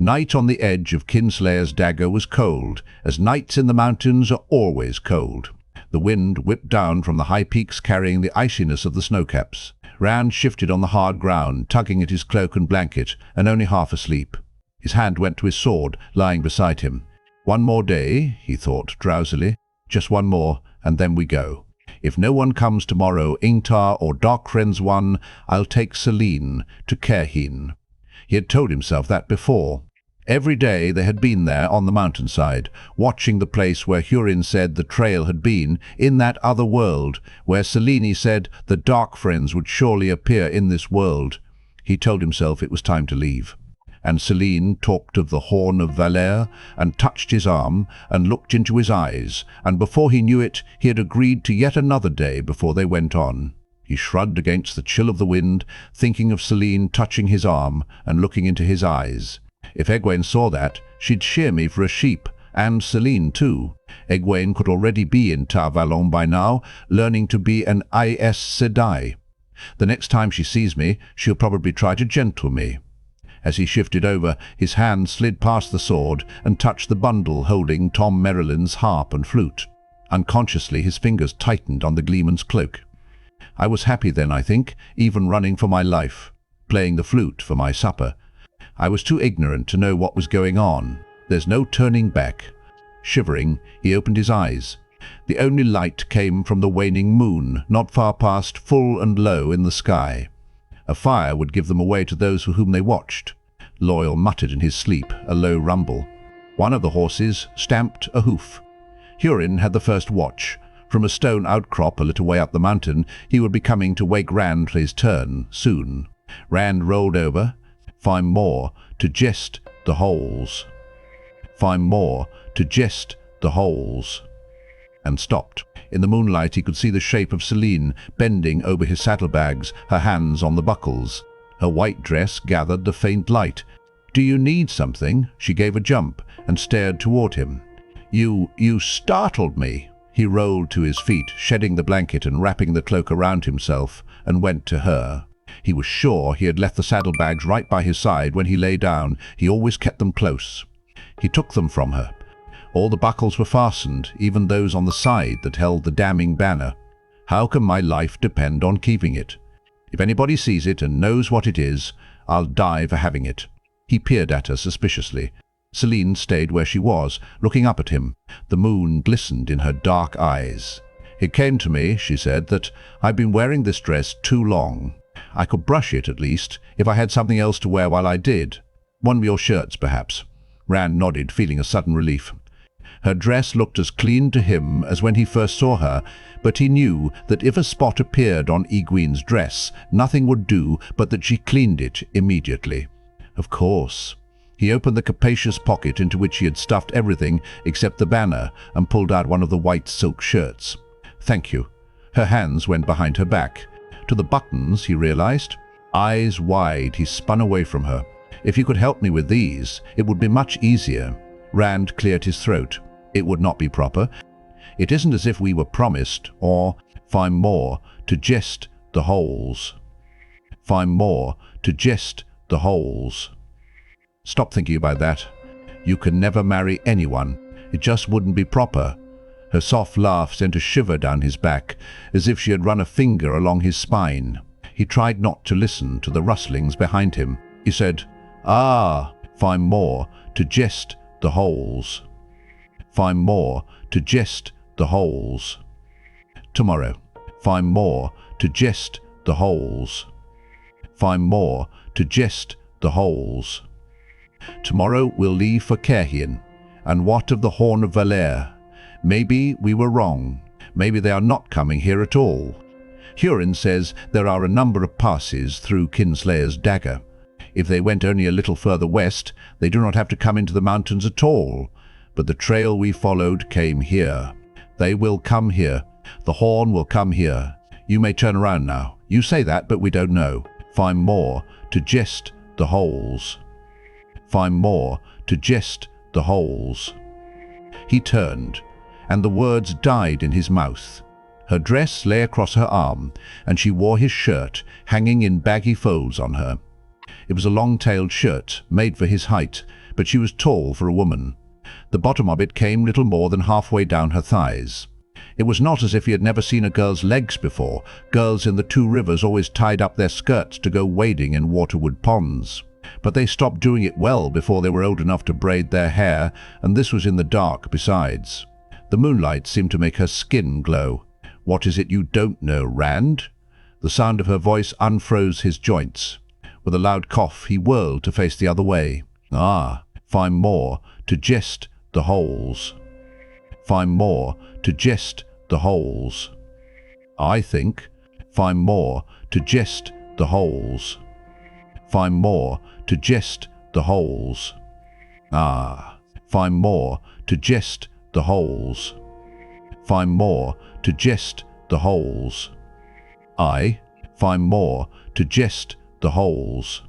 Night on the edge of Kinslayer's dagger was cold, as nights in the mountains are always cold. The wind whipped down from the high peaks carrying the iciness of the snowcaps. Rand shifted on the hard ground, tugging at his cloak and blanket, and only half asleep. His hand went to his sword, lying beside him. One more day, he thought drowsily. Just one more, and then we go. If no one comes tomorrow, Ingtar or Darkfriend's one, I'll take Selene to Cairhien. He had told himself that before. Every day they had been there on the mountainside, watching the place where Hurin said the trail had been, in that other world, where Selene said the Darkfriends would surely appear in this world. He told himself it was time to leave. And Selene talked of the horn of Valere, and touched his arm, and looked into his eyes, and before he knew it, he had agreed to yet another day before they went on. He shrugged against the chill of the wind, thinking of Selene touching his arm and looking into his eyes. If Egwene saw that, she'd shear me for a sheep, and Selene too. Egwene could already be in Tar Valon by now, learning to be an Aes Sedai. The next time she sees me, she'll probably try to gentle me. As he shifted over, his hand slid past the sword and touched the bundle holding Tom Merrilin's harp and flute. Unconsciously, his fingers tightened on the gleeman's cloak. I was happy then, I think, even running for my life, playing the flute for my supper. I was too ignorant to know what was going on. There's no turning back. Shivering, he opened his eyes. The only light came from the waning moon, not far past, full and low in the sky. A fire would give them away to those for whom they watched. Loial muttered in his sleep, a low rumble. One of the horses stamped a hoof. Hurin had the first watch. From a stone outcrop a little way up the mountain, he would be coming to wake Rand for his turn, soon. Rand rolled over. Find more to jest the holes. Find more to jest the holes. And stopped. In the moonlight he could see the shape of Selene bending over his saddlebags, her hands on the buckles. Her white dress gathered the faint light. "Do you need something?" She gave a jump and stared toward him. You startled me." He rolled to his feet, shedding the blanket and wrapping the cloak around himself, and went to her. He was sure he had left the saddlebags right by his side when he lay down. He always kept them close. He took them from her. All the buckles were fastened, even those on the side that held the damning banner. How can my life depend on keeping it? If anybody sees it and knows what it is, I'll die for having it. He peered at her suspiciously. Selene stayed where she was, looking up at him. The moon glistened in her dark eyes. "It came to me," she said, "that I've been wearing this dress too long. I could brush it, at least, if I had something else to wear while I did. One of your shirts, perhaps." Rand nodded, feeling a sudden relief. Her dress looked as clean to him as when he first saw her, but he knew that if a spot appeared on Egwene's dress, nothing would do but that she cleaned it immediately. Of course. He opened the capacious pocket into which he had stuffed everything except the banner and pulled out one of the white silk shirts. "Thank you." Her hands went behind her back. To the buttons, he realized. Eyes wide, he spun away from her. "If you could help me with these, it would be much easier." Rand cleared his throat. "It would not be proper. It isn't as if we were promised, or find more to jest the holes. Find more to jest the holes. Stop thinking about that. You can never marry anyone. It just wouldn't be proper." Her soft laugh sent a shiver down his back, as if she had run a finger along his spine. He tried not to listen to the rustlings behind him. He said, "Find more to jest the holes. Find more to jest the holes. Tomorrow. Find more to jest the holes. Find more to jest the holes. Tomorrow we'll leave for Cairhien. And what of the Horn of Valere? Maybe we were wrong. Maybe they are not coming here at all. Hurin says there are a number of passes through Kinslayer's dagger. If they went only a little further west, they do not have to come into the mountains at all. But the trail we followed came here. They will come here. The horn will come here. You may turn around now. You say that, but we don't know. Find more to jest the holes. Find more to jest the holes." He turned, and the words died in his mouth. Her dress lay across her arm, and she wore his shirt, hanging in baggy folds on her. It was a long-tailed shirt, made for his height, but she was tall for a woman. The bottom of it came little more than halfway down her thighs. It was not as if he had never seen a girl's legs before. Girls in the two rivers always tied up their skirts to go wading in waterwood ponds. But they stopped doing it well before they were old enough to braid their hair, and this was in the dark besides. The moonlight seemed to make her skin glow. "What is it you don't know, Rand?" The sound of her voice unfroze his joints. With a loud cough, he whirled to face the other way. "Ah, find more to jest the holes. Find more to jest the holes. I think, find more to jest the holes. Find more to jest the holes. Ah, find more to jest the holes. Find more to jest the holes. I find more to jest the holes.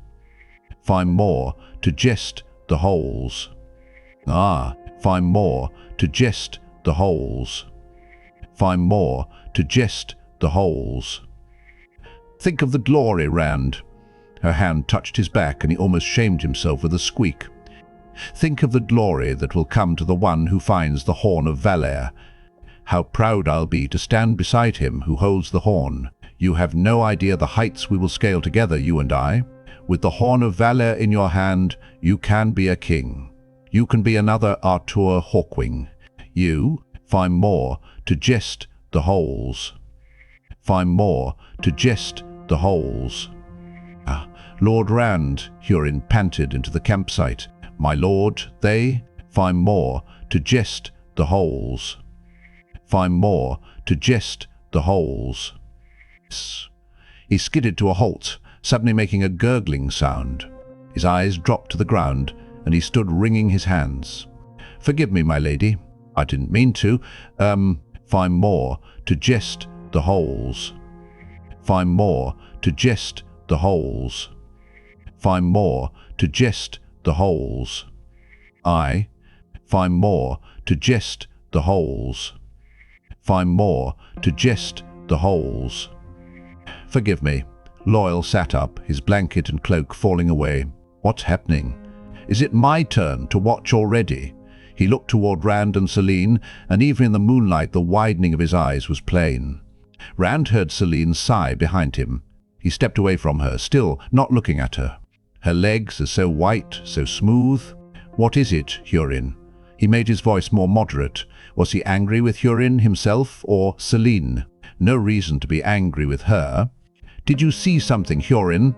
Find more to jest the holes. Ah, find more to jest the holes. Find more to jest the holes. Think of the glory, Rand. Her hand touched his back and he almost shamed himself with a squeak. Think of the glory that will come to the one who finds the horn of Valere. How proud I'll be to stand beside him who holds the horn. You have no idea the heights we will scale together, you and I. With the horn of Valere in your hand, you can be a king. You can be another Artur Hawkwing. You find more to jest the holes. Find more to jest the holes. Ah, Lord Rand, Hurin panted into the campsite. My lord, they find more to jest the holes. Find more to jest the holes. He skidded to a halt, suddenly making a gurgling sound. His eyes dropped to the ground, and he stood wringing his hands. Forgive me, my lady. I didn't mean to. Find more to jest the holes. Find more to jest the holes. Find more to jest the holes. I find more to jest the holes. Find more to jest the holes. Forgive me. Loial sat up, his blanket and cloak falling away. What's happening? Is it my turn to watch already? He looked toward Rand and Selene, and even in the moonlight the widening of his eyes was plain. Rand heard Selene sigh behind him. He stepped away from her, still not looking at her. Her legs are so white, so smooth. What is it, Hurin? He made his voice more moderate. Was he angry with Hurin himself or Selene? No reason to be angry with her. Did you see something, Hurin?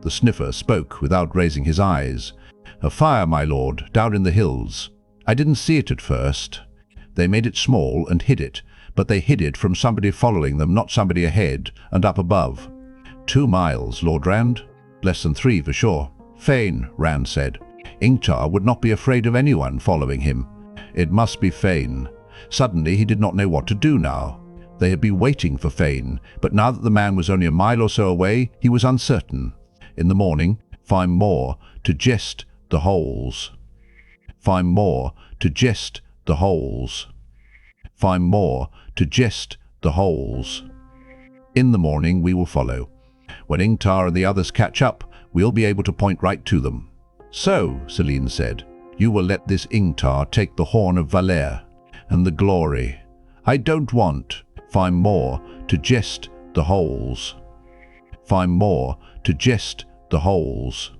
The sniffer spoke without raising his eyes. A fire, my lord, down in the hills. I didn't see it at first. They made it small and hid it, but they hid it from somebody following them, not somebody ahead and up above. 2 miles, Lord Rand. Less than 3 for sure. Fain, Rand said. Ingtar would not be afraid of anyone following him. It must be Fain. Suddenly he did not know what to do now. They had been waiting for Fain, but now that the man was only a mile or so away, he was uncertain. In the morning, find more to jest the holes. Find more to jest the holes. Find more to jest the holes. In the morning we will follow. When Ingtar and the others catch up, we'll be able to point right to them. So, Selene said, you will let this Ingtar take the horn of Valere and the glory. I don't want. Find more to jest the holes. Find more to jest the holes.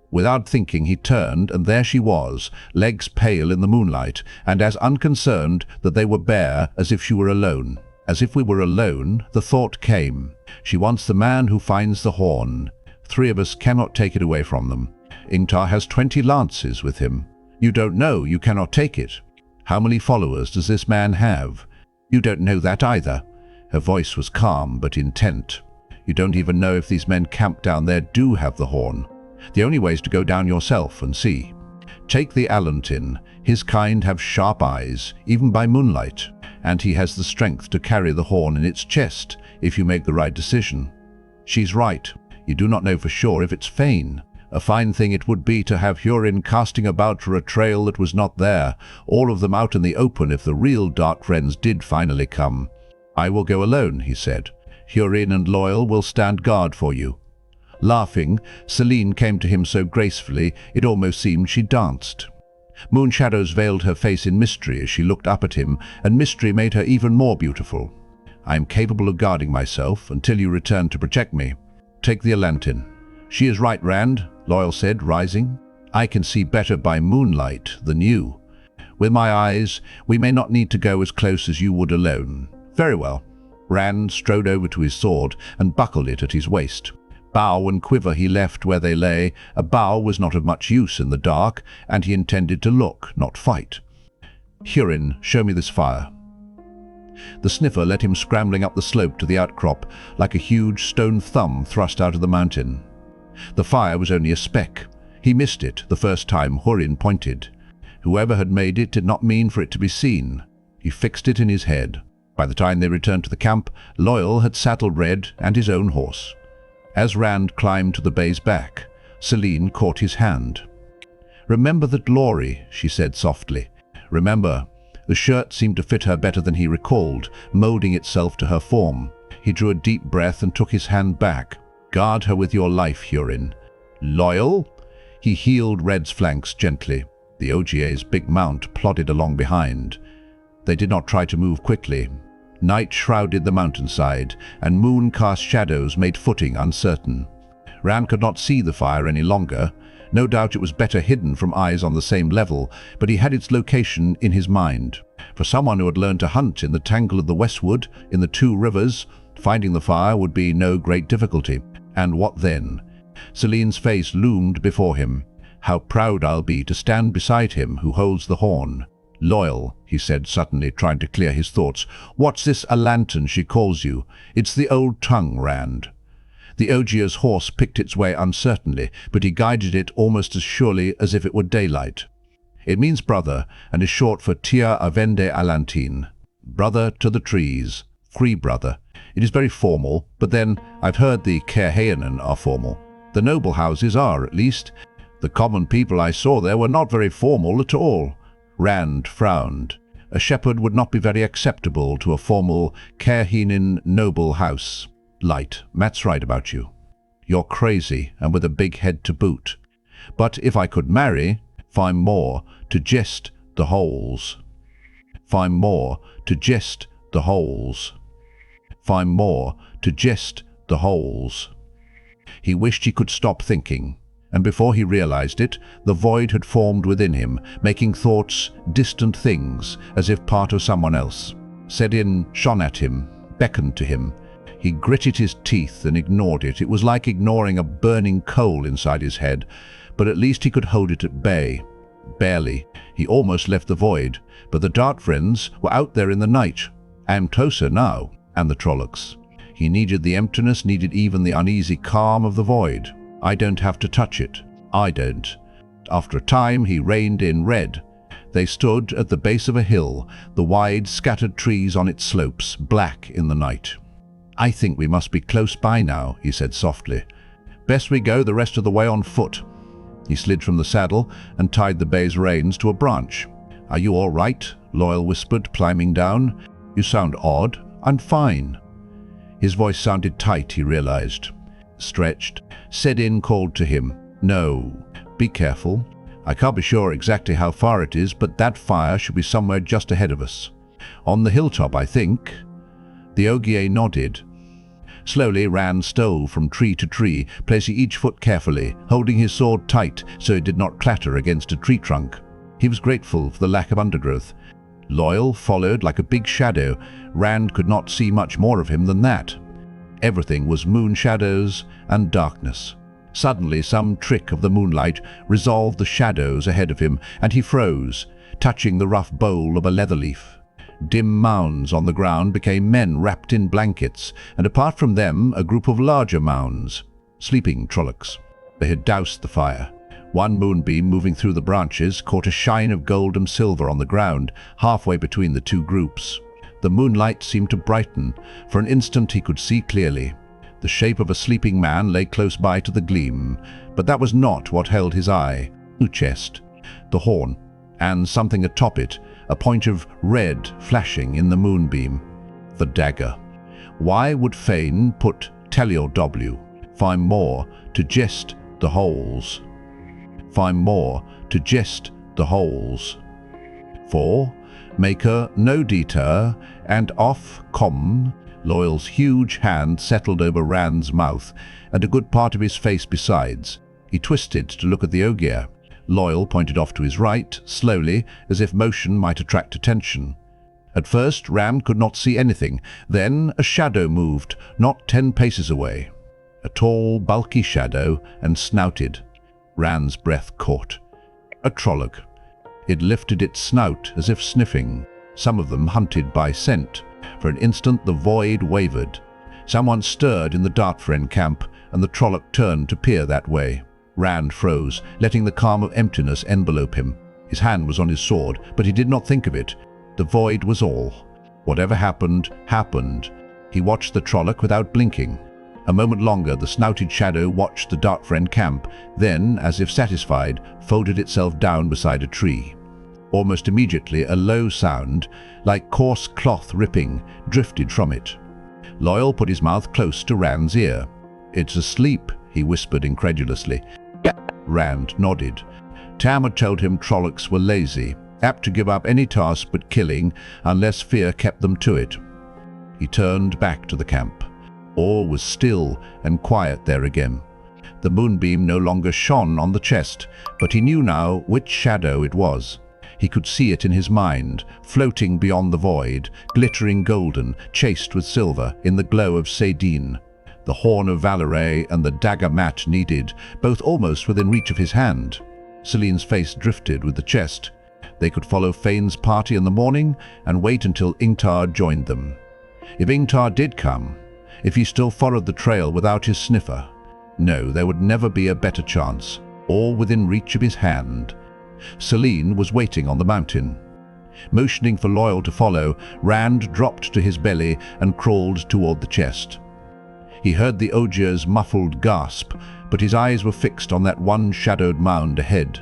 Without thinking, he turned, and there she was, legs pale in the moonlight, and as unconcerned that they were bare as if she were alone. As if we were alone, the thought came. She wants the man who finds the horn. 3 of us cannot take it away from them. Ingtar has 20 lances with him. You don't know, you cannot take it. How many followers does this man have? You don't know that either. Her voice was calm but intent. You don't even know if these men camped down there do have the horn. The only way is to go down yourself and see. Take the Allantin. His kind have sharp eyes, even by moonlight, and he has the strength to carry the horn in its chest if you make the right decision. She's right. You do not know for sure if it's Fain. A fine thing it would be to have Hurin casting about for a trail that was not there, all of them out in the open if the real Darkfriends did finally come. I will go alone, he said. Hurin and Loial will stand guard for you. Laughing, Selene came to him so gracefully it almost seemed she danced. Moon shadows veiled her face in mystery as she looked up at him, and mystery made her even more beautiful. "I am capable of guarding myself until you return to protect me. Take the Atlantin." "She is right, Rand," Loial said, rising. "I can see better by moonlight than you. With my eyes, we may not need to go as close as you would alone." "Very well." Rand strode over to his sword and buckled it at his waist. Bow and quiver he left where they lay. A bow was not of much use in the dark, and he intended to look, not fight. "Cairhien, show me this fire." The sniffer led him scrambling up the slope to the outcrop, like a huge stone thumb thrust out of the mountain. The fire was only a speck. He missed it the first time Cairhien pointed. Whoever had made it did not mean for it to be seen. He fixed it in his head. By the time they returned to the camp, Loial had saddled Red and his own horse. As Rand climbed to the bay's back, Selene caught his hand. "Remember the glory," she said softly. "Remember." The shirt seemed to fit her better than he recalled, molding itself to her form. He drew a deep breath and took his hand back. "Guard her with your life, Cairhien." "Loial?" He heeled Red's flanks gently. The OGA's big mount plodded along behind. They did not try to move quickly. Night shrouded the mountainside, and moon-cast shadows made footing uncertain. Rand could not see the fire any longer. No doubt it was better hidden from eyes on the same level, but he had its location in his mind. For someone who had learned to hunt in the tangle of the Westwood, in the two rivers, finding the fire would be no great difficulty. And what then? Selene's face loomed before him. "How proud I'll be to stand beside him who holds the horn." "Loial," he said suddenly, trying to clear his thoughts. "What's this Atlantin she calls you? It's the old tongue, Rand." The Ogier's horse picked its way uncertainly, but he guided it almost as surely as if it were daylight. "It means brother, and is short for Tia Avende Alantin. Brother to the trees. Free brother. It is very formal, but then I've heard the Cairhienin are formal. The noble houses are, at least. The common people I saw there were not very formal at all." Rand frowned. A shepherd would not be very acceptable to a formal Cairhienin noble house. "Light, Matt's right about you. You're crazy, and with a big head to boot. But if I could marry, find more to jest the holes. Find more to jest the holes. Find more to jest the holes." He wished he could stop thinking. And before he realized it, the void had formed within him, making thoughts distant things, as if part of someone else. Saidin shone at him, beckoned to him. He gritted his teeth and ignored it. It was like ignoring a burning coal inside his head, but at least he could hold it at bay. Barely. He almost left the void, but the Darkfriends were out there in the night. Amtosa now, and the Trollocs. He needed the emptiness, needed even the uneasy calm of the void. "I don't have to touch it. I don't." After a time, he reined in Red. They stood at the base of a hill, the wide, scattered trees on its slopes, black in the night. "I think we must be close by now," he said softly. "Best we go the rest of the way on foot." He slid from the saddle and tied the bay's reins to a branch. "Are you all right?" Loial whispered, climbing down. "You sound odd." "I'm fine." His voice sounded tight, he realized. Stretched. Saidin called to him. "No. Be careful. I can't be sure exactly how far it is, but that fire should be somewhere just ahead of us. On the hilltop, I think." The Ogier nodded. Slowly, Rand stole from tree to tree, placing each foot carefully, holding his sword tight so it did not clatter against a tree trunk. He was grateful for the lack of undergrowth. Loial followed like a big shadow. Rand could not see much more of him than that. Everything was moon shadows and darkness. Suddenly, some trick of the moonlight resolved the shadows ahead of him, and he froze, touching the rough bole of a leather leaf. Dim mounds on the ground became men wrapped in blankets, and apart from them, a group of larger mounds, sleeping Trollocs. They had doused the fire. One moonbeam moving through the branches caught a shine of gold and silver on the ground, halfway between the two groups. The moonlight seemed to brighten. For an instant he could see clearly. The shape of a sleeping man lay close by to the gleam, but that was not what held his eye. The chest, the horn, and something atop it, a point of red flashing in the moonbeam. The dagger. Why would Fain put Telio W? Find more to gist the holes. Find more to gist the holes. 4. Make her no deter, and off come. Loial's huge hand settled over Rand's mouth, and a good part of his face besides. He twisted to look at the Ogier. Loial pointed off to his right, slowly, as if motion might attract attention. At first, Rand could not see anything. Then a shadow moved, not 10 paces away. A tall, bulky shadow, and snouted. Rand's breath caught. A Trolloc. It lifted its snout as if sniffing. Some of them hunted by scent. For an instant the void wavered. Someone stirred in the Darkfriend camp, and the Trolloc turned to peer that way. Rand froze, letting the calm of emptiness envelope him. His hand was on his sword, but he did not think of it. The void was all. Whatever happened, happened. He watched the Trolloc without blinking. A moment longer the snouted shadow watched the Darkfriend camp, then, as if satisfied, folded itself down beside a tree. Almost immediately a low sound, like coarse cloth ripping, drifted from it. Loial put his mouth close to Rand's ear. "It's asleep," he whispered incredulously. Rand nodded. Tam had told him Trollocs were lazy, apt to give up any task but killing, unless fear kept them to it. He turned back to the camp. All was still and quiet there again. The moonbeam no longer shone on the chest, but he knew now which shadow it was. He could see it in his mind, floating beyond the void, glittering golden, chased with silver, in the glow of saidin. The horn of Valere and the dagger Matt needed, both almost within reach of his hand. Selene's face drifted with the chest. They could follow Fain's party in the morning and wait until Ingtar joined them. If Ingtar did come, if he still followed the trail without his sniffer, no, there would never be a better chance, all within reach of his hand. Selene was waiting on the mountain. Motioning for Loial to follow, Rand dropped to his belly and crawled toward the chest. He heard the Ogier's muffled gasp, but his eyes were fixed on that one shadowed mound ahead.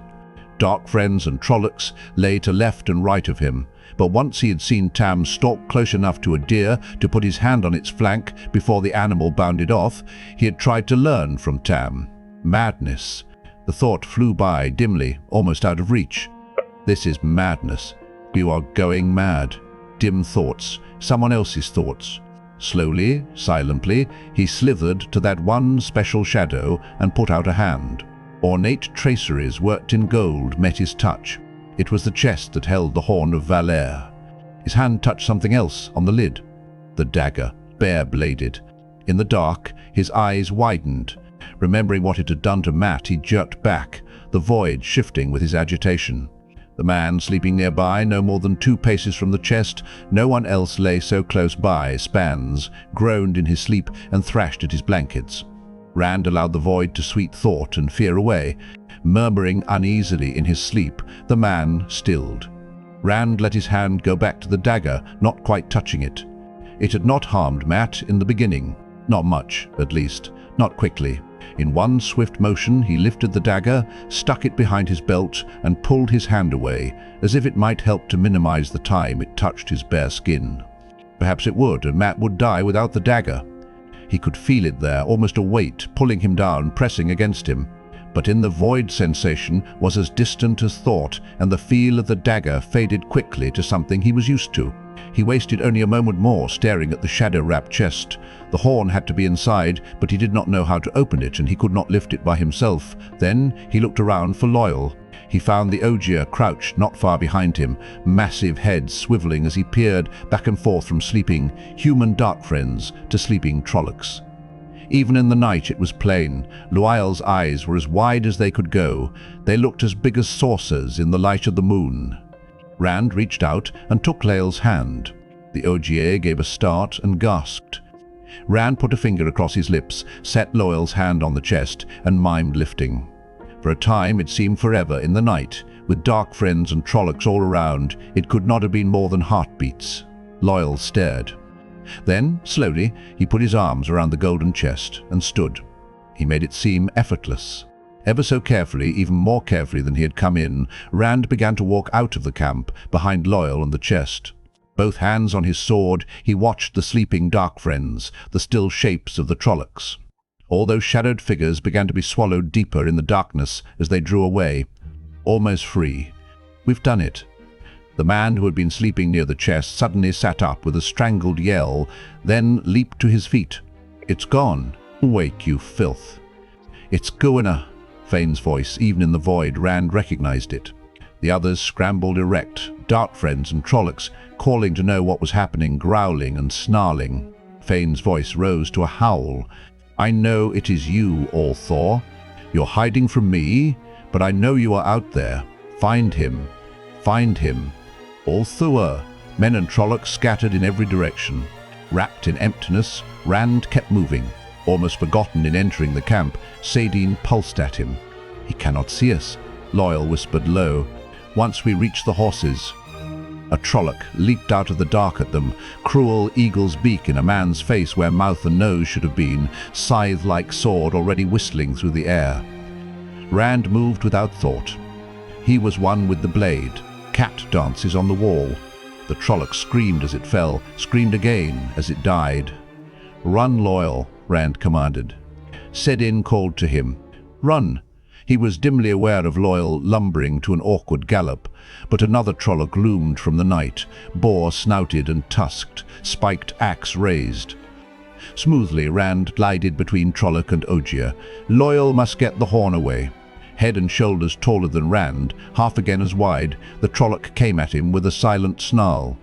Darkfriends and Trollocs lay to left and right of him, but once he had seen Tam stalk close enough to a deer to put his hand on its flank before the animal bounded off, he had tried to learn from Tam. Madness. The thought flew by dimly, almost out of reach. This is madness. You are going mad. Dim thoughts, someone else's thoughts. Slowly, silently, he slithered to that one special shadow and put out a hand. Ornate traceries worked in gold met his touch. It was the chest that held the horn of Valere. His hand touched something else on the lid. The dagger, bare-bladed. In the dark, his eyes widened. Remembering what it had done to Matt, he jerked back, the void shifting with his agitation. The man sleeping nearby, no more than 2 paces from the chest, no one else lay so close by, spans, groaned in his sleep and thrashed at his blankets. Rand allowed the void to sweep thought and fear away. Murmuring uneasily in his sleep, the man stilled. Rand let his hand go back to the dagger, not quite touching it. It had not harmed Matt in the beginning. Not much, at least. Not quickly. In one swift motion he lifted the dagger, stuck it behind his belt, and pulled his hand away, as if it might help to minimize the time it touched his bare skin. Perhaps it would, and Matt would die without the dagger. He could feel it there, almost a weight, pulling him down, pressing against him. But in the void sensation was as distant as thought, and the feel of the dagger faded quickly to something he was used to. He wasted only a moment more staring at the shadow-wrapped chest. The horn had to be inside, but he did not know how to open it, and he could not lift it by himself. Then he looked around for Loial. He found the Ogier crouched not far behind him, massive head swiveling as he peered back and forth from sleeping human Darkfriends to sleeping Trollocs. Even in the night it was plain. Loial's eyes were as wide as they could go. They looked as big as saucers in the light of the moon. Rand reached out and took Loial's hand. The Ogier gave a start and gasped. Rand put a finger across his lips, set Loial's hand on the chest, and mimed lifting. For a time it seemed forever in the night. With Darkfriends and Trollocs all around, it could not have been more than heartbeats. Loial stared. Then, slowly, he put his arms around the golden chest and stood. He made it seem effortless. Ever so carefully, even more carefully than he had come in, Rand began to walk out of the camp, behind Loial and the chest. Both hands on his sword, he watched the sleeping Darkfriends, the still shapes of the Trollocs. All those shadowed figures began to be swallowed deeper in the darkness as they drew away, almost free. "We've done it." The man who had been sleeping near the chest suddenly sat up with a strangled yell, then leaped to his feet. "It's gone. Wake, you filth." "It's Goina." Fain's voice, even in the void, Rand recognized it. The others scrambled erect, Darkfriends and Trollocs, calling to know what was happening, growling and snarling. Fain's voice rose to a howl. "I know it is you, All-Thor. You're hiding from me, but I know you are out there. Find him. Find him." All-Thor. Men and Trollocs scattered in every direction. Wrapped in emptiness, Rand kept moving. Almost forgotten in entering the camp, Saidin pulsed at him. "He cannot see us," Loial whispered low. "Once we reach the horses." A Trolloc leaped out of the dark at them, cruel eagle's beak in a man's face where mouth and nose should have been, scythe-like sword already whistling through the air. Rand moved without thought. He was one with the blade. Cat dances on the wall. The Trolloc screamed as it fell, screamed again as it died. "Run, Loial," Rand commanded. Saidin called to him. "Run." He was dimly aware of Loial lumbering to an awkward gallop, but another Trolloc loomed from the night, boar-snouted and tusked, spiked axe raised. Smoothly Rand glided between Trolloc and Ogier. Loial must get the horn away. Head and shoulders taller than Rand, half again as wide, the Trolloc came at him with a silent snarl.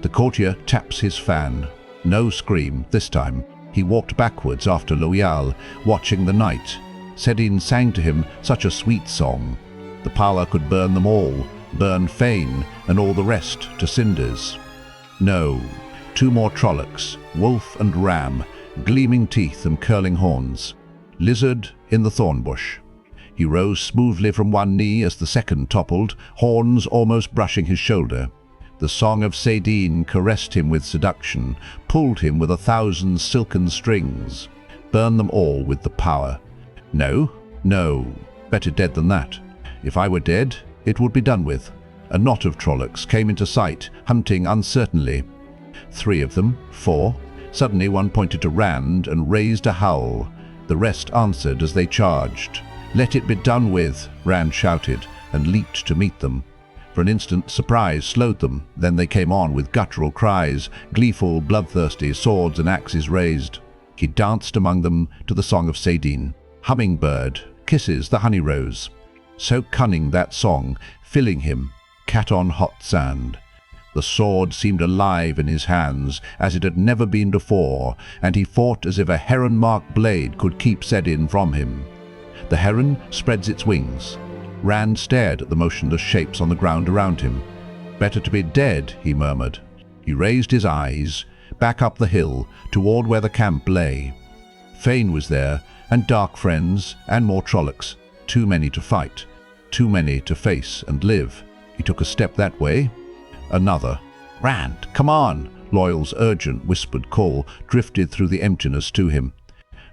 The courtier taps his fan. No scream this time. He walked backwards after Loial, watching the night. Saidin sang to him such a sweet song. The power could burn them all, burn Fain and all the rest to cinders. No, 2 more Trollocs, wolf and ram, gleaming teeth and curling horns. Lizard in the thorn bush. He rose smoothly from one knee as the second toppled, horns almost brushing his shoulder. The song of Saidin caressed him with seduction, pulled him with 1,000 silken strings. Burn them all with the power. No, no, better dead than that. If I were dead, it would be done with. A knot of Trollocs came into sight, hunting uncertainly. 3 of them, 4. Suddenly one pointed to Rand and raised a howl. The rest answered as they charged. "Let it be done with," Rand shouted, and leaped to meet them. For an instant, surprise slowed them. Then they came on with guttural cries, gleeful, bloodthirsty, swords and axes raised. He danced among them to the song of Saidin. Hummingbird kisses the honey rose. So cunning that song, filling him, cat on hot sand. The sword seemed alive in his hands, as it had never been before, and he fought as if a heron-marked blade could keep Saidin from him. The heron spreads its wings. Rand stared at the motionless shapes on the ground around him. "Better to be dead," he murmured. He raised his eyes, back up the hill, toward where the camp lay. Fain was there, and Darkfriends, and more Trollocs. Too many to fight. Too many to face and live. He took a step that way. Another. "Rand, come on!" Loial's urgent, whispered call drifted through the emptiness to him.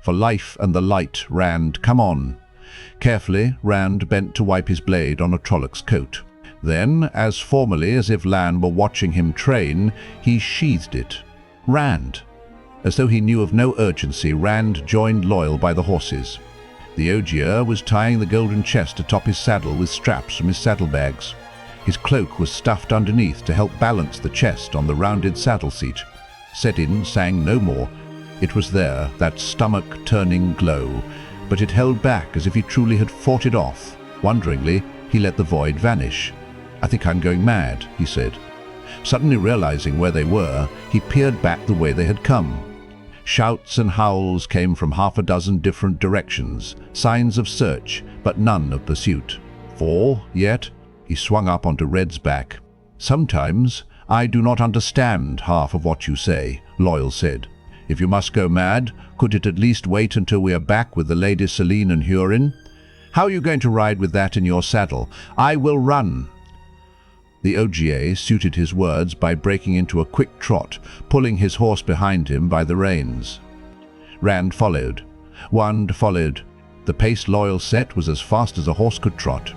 "For life and the light, Rand, come on!" Carefully, Rand bent to wipe his blade on a Trolloc's coat. Then, as formally as if Lan were watching him train, he sheathed it. Rand! As though he knew of no urgency, Rand joined Loial by the horses. The Ogier was tying the golden chest atop his saddle with straps from his saddlebags. His cloak was stuffed underneath to help balance the chest on the rounded saddle seat. Saidin sang no more. It was there, that stomach-turning glow, but it held back as if he truly had fought it off. Wonderingly, he let the void vanish. "I think I'm going mad," he said. Suddenly realizing where they were, he peered back the way they had come. Shouts and howls came from 6 different directions, signs of search, but none of pursuit. "Fall, yet?" He swung up onto Red's back. "Sometimes I do not understand half of what you say," Loial said. "If you must go mad, could it at least wait until we are back with the ladies Selene and Hurin? How are you going to ride with that in your saddle? I will run." The Ogier suited his words by breaking into a quick trot, pulling his horse behind him by the reins. Rand followed. Wand followed. The pace Loial set was as fast as a horse could trot.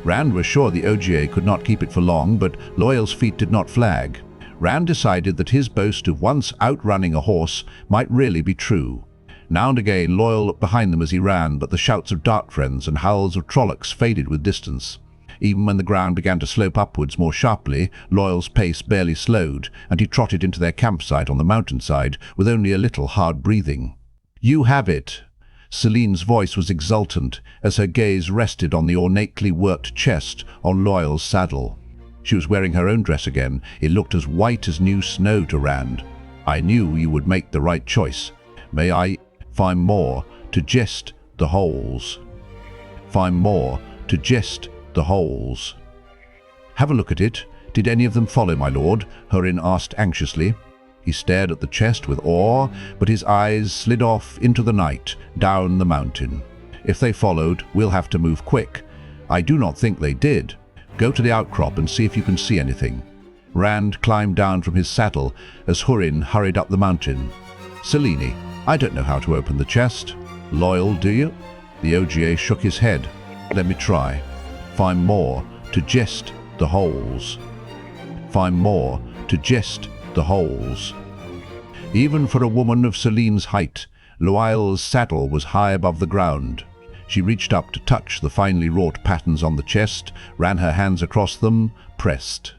Rand was sure the Ogier could not keep it for long, but Loial's feet did not flag. Rand decided that his boast of once outrunning a horse might really be true. Now and again Loial looked behind them as he ran, but the shouts of Darkfriends and howls of Trollocs faded with distance. Even when the ground began to slope upwards more sharply, Loial's pace barely slowed, and he trotted into their campsite on the mountainside with only a little hard breathing. "You have it!" Selene's voice was exultant as her gaze rested on the ornately worked chest on Loial's saddle. She was wearing her own dress again. It looked as white as new snow to Rand. "I knew you would make the right choice. May I find more to jest the holes? Find more to jest the holes." "Have a look at it. Did any of them follow, my lord?" Heiryin asked anxiously. He stared at the chest with awe, but his eyes slid off into the night, down the mountain. "If they followed, we'll have to move quick." "I do not think they did. Go to the outcrop and see if you can see anything." Rand climbed down from his saddle as Heiryin hurried up the mountain. "Selene, I don't know how to open the chest." "Loial, do you?" The OGA shook his head. "Let me try. Find more to jest the holes. Find more to jest the holes." Even for a woman of Selene's height, Loial's saddle was high above the ground. She reached up to touch the finely wrought patterns on the chest, ran her hands across them, pressed.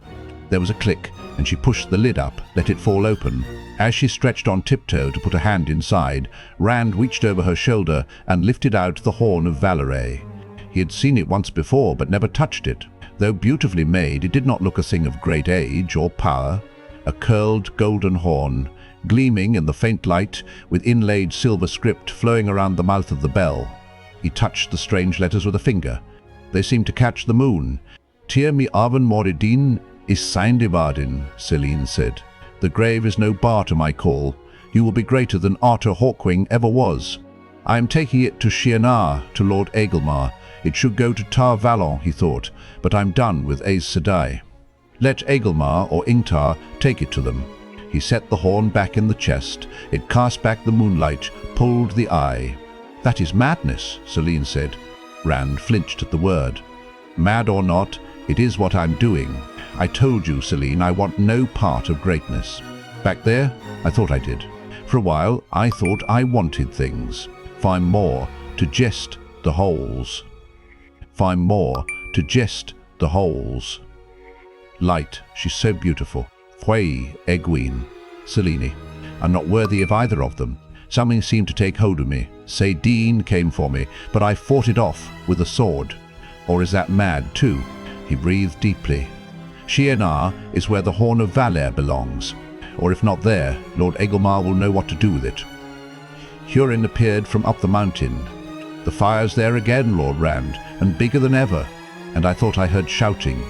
There was a click, and she pushed the lid up, let it fall open. As she stretched on tiptoe to put a hand inside, Rand reached over her shoulder and lifted out the horn of Valere. He had seen it once before, but never touched it. Though beautifully made, it did not look a thing of great age or power. A curled golden horn, gleaming in the faint light, with inlaid silver script flowing around the mouth of the bell. He touched the strange letters with a finger. They seemed to catch the moon. "Tir mi arven moridin is saindivardin," Selene said. "The grave is no bar to my call. You will be greater than Arthur Hawkwing ever was. I am taking it to Shadar, to Lord Agelmar. It should go to Tar Valon, he thought, but I'm done with Aes Sedai. Let Agelmar or Ingtar take it to them." He set the horn back in the chest. It cast back the moonlight, pulled the eye. "That is madness," Selene said. Rand flinched at the word. "Mad or not, it is what I'm doing. I told you, Selene, I want no part of greatness. Back there, I thought I did. For a while, I thought I wanted things. Find more to jest the holes. Find more to jest the holes." "Light, she's so beautiful. Fwei, Egwene." "Selene, I'm not worthy of either of them. Something seemed to take hold of me. Saidin came for me, but I fought it off with a sword. Or is that mad too?" He breathed deeply. "Shadar is where the horn of Valere belongs. Or if not there, Lord Agelmar will know what to do with it." Heiryin appeared from up the mountain. "The fire's there again, Lord Rand, and bigger than ever. And I thought I heard shouting.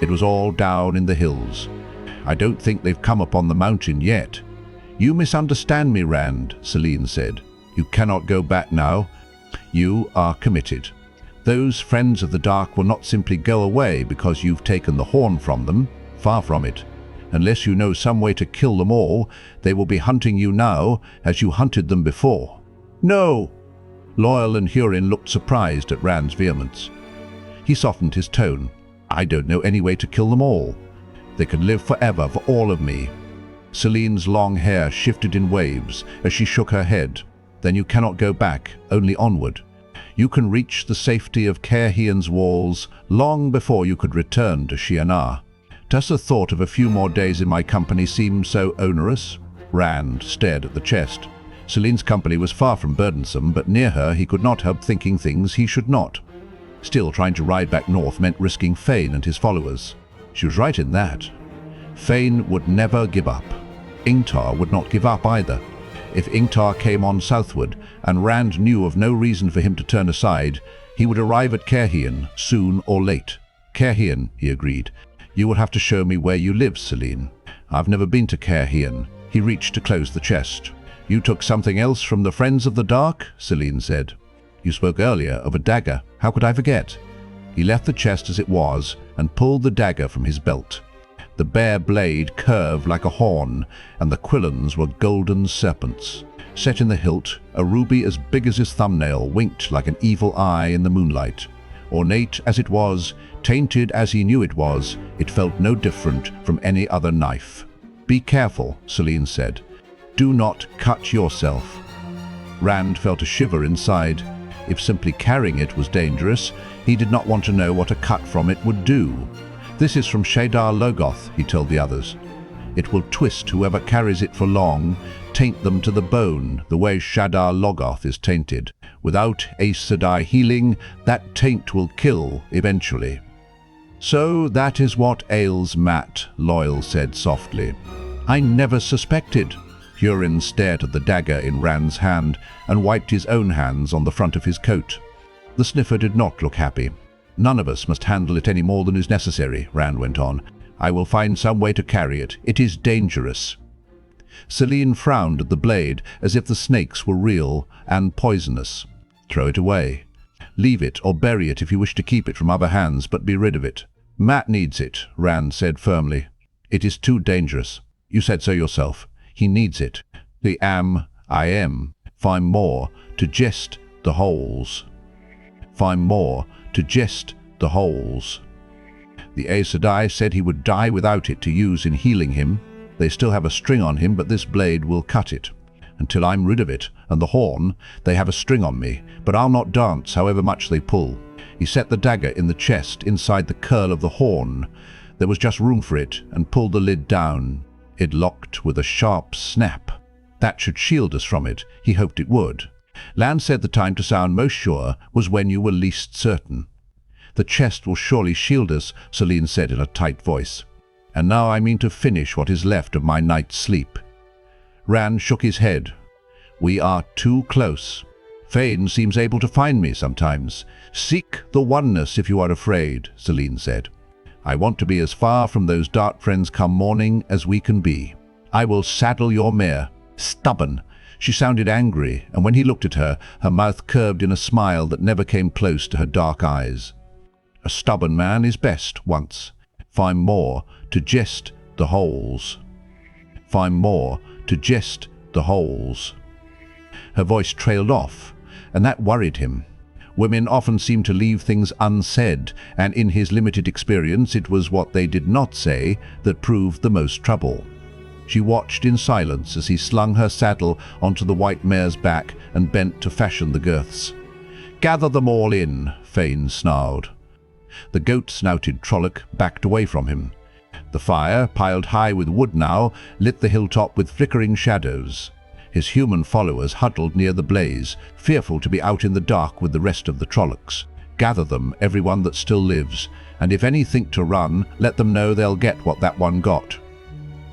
It was all down in the hills. I don't think they've come upon the mountain yet." "You misunderstand me, Rand," Selene said. "You cannot go back now. You are committed. Those friends of the dark will not simply go away because you've taken the horn from them. Far from it. Unless you know some way to kill them all, they will be hunting you now as you hunted them before." "No!" Loial and Heiryin looked surprised at Rand's vehemence. He softened his tone. "I don't know any way to kill them all. They can live forever for all of me." Selene's long hair shifted in waves as she shook her head. "Then you cannot go back, only onward. You can reach the safety of Cairhien's walls long before you could return to Shadar." Does the thought of a few more days in my company seem so onerous? Rand stared at the chest. Selene's company was far from burdensome, but near her he could not help thinking things he should not. Still, trying to ride back north meant risking Fain and his followers. She was right in that. Fain would never give up. Ingtar would not give up either. If Ingtar came on southward, and Rand knew of no reason for him to turn aside, he would arrive at Cairhien, soon or late. "Cairhien," he agreed. "You will have to show me where you live, Selene. I've never been to Cairhien." He reached to close the chest. "You took something else from the Friends of the Dark?" Selene said. "You spoke earlier of a dagger. How could I forget?" He left the chest as it was and pulled the dagger from his belt. The bare blade curved like a horn, and the quillons were golden serpents. Set in the hilt, a ruby as big as his thumbnail winked like an evil eye in the moonlight. Ornate as it was, tainted as he knew it was, it felt no different from any other knife. "Be careful," Selene said. "Do not cut yourself." Rand felt a shiver inside. If simply carrying it was dangerous, he did not want to know what a cut from it would do. "This is from Shadar Logoth," he told the others. "It will twist whoever carries it for long, taint them to the bone, the way Shadar Logoth is tainted. Without Aes Sedai healing, that taint will kill eventually." "So that is what ails Mat," Loial said softly. "I never suspected." Hurin stared at the dagger in Rand's hand and wiped his own hands on the front of his coat. The sniffer did not look happy. "None of us must handle it any more than is necessary," Rand went on. "I will find some way to carry it. It is dangerous." Selene frowned at the blade as if the snakes were real and poisonous. "Throw it away. Leave it or bury it if you wish to keep it from other hands, but be rid of it." "Mat needs it," Rand said firmly. "It is too dangerous. You said so yourself. He needs it. I am. Find more to jest the holes. Find more to jest the holes." The Aes Sedai said he would die without it to use in healing him. They still have a string on him, but this blade will cut it. Until I'm rid of it, and the horn, they have a string on me, but I'll not dance however much they pull. He set the dagger in the chest inside the curl of the horn. There was just room for it, and pulled the lid down. It locked with a sharp snap. That should shield us from it. He hoped it would. Lan said the time to sound most sure was when you were least certain. "The chest will surely shield us," Selene said in a tight voice. "And now I mean to finish what is left of my night's sleep." Rand shook his head. "We are too close. Fain seems able to find me sometimes. Seek the oneness if you are afraid," Selene said. "I want to be as far from those Darkfriends come morning as we can be. I will saddle your mare." Stubborn. She sounded angry, and when he looked at her, her mouth curved in a smile that never came close to her dark eyes. "A stubborn man is best once. Find more to jest the holes. Find more to jest the holes." Her voice trailed off, and that worried him. Women often seem to leave things unsaid, and in his limited experience it was what they did not say that proved the most trouble. She watched in silence as he slung her saddle onto the white mare's back and bent to fashion the girths. "Gather them all in," Fain snarled. The goat-snouted Trolloc backed away from him. The fire, piled high with wood now, lit the hilltop with flickering shadows. His human followers huddled near the blaze, fearful to be out in the dark with the rest of the Trollocs. "Gather them, everyone that still lives, and if any think to run, let them know they'll get what that one got."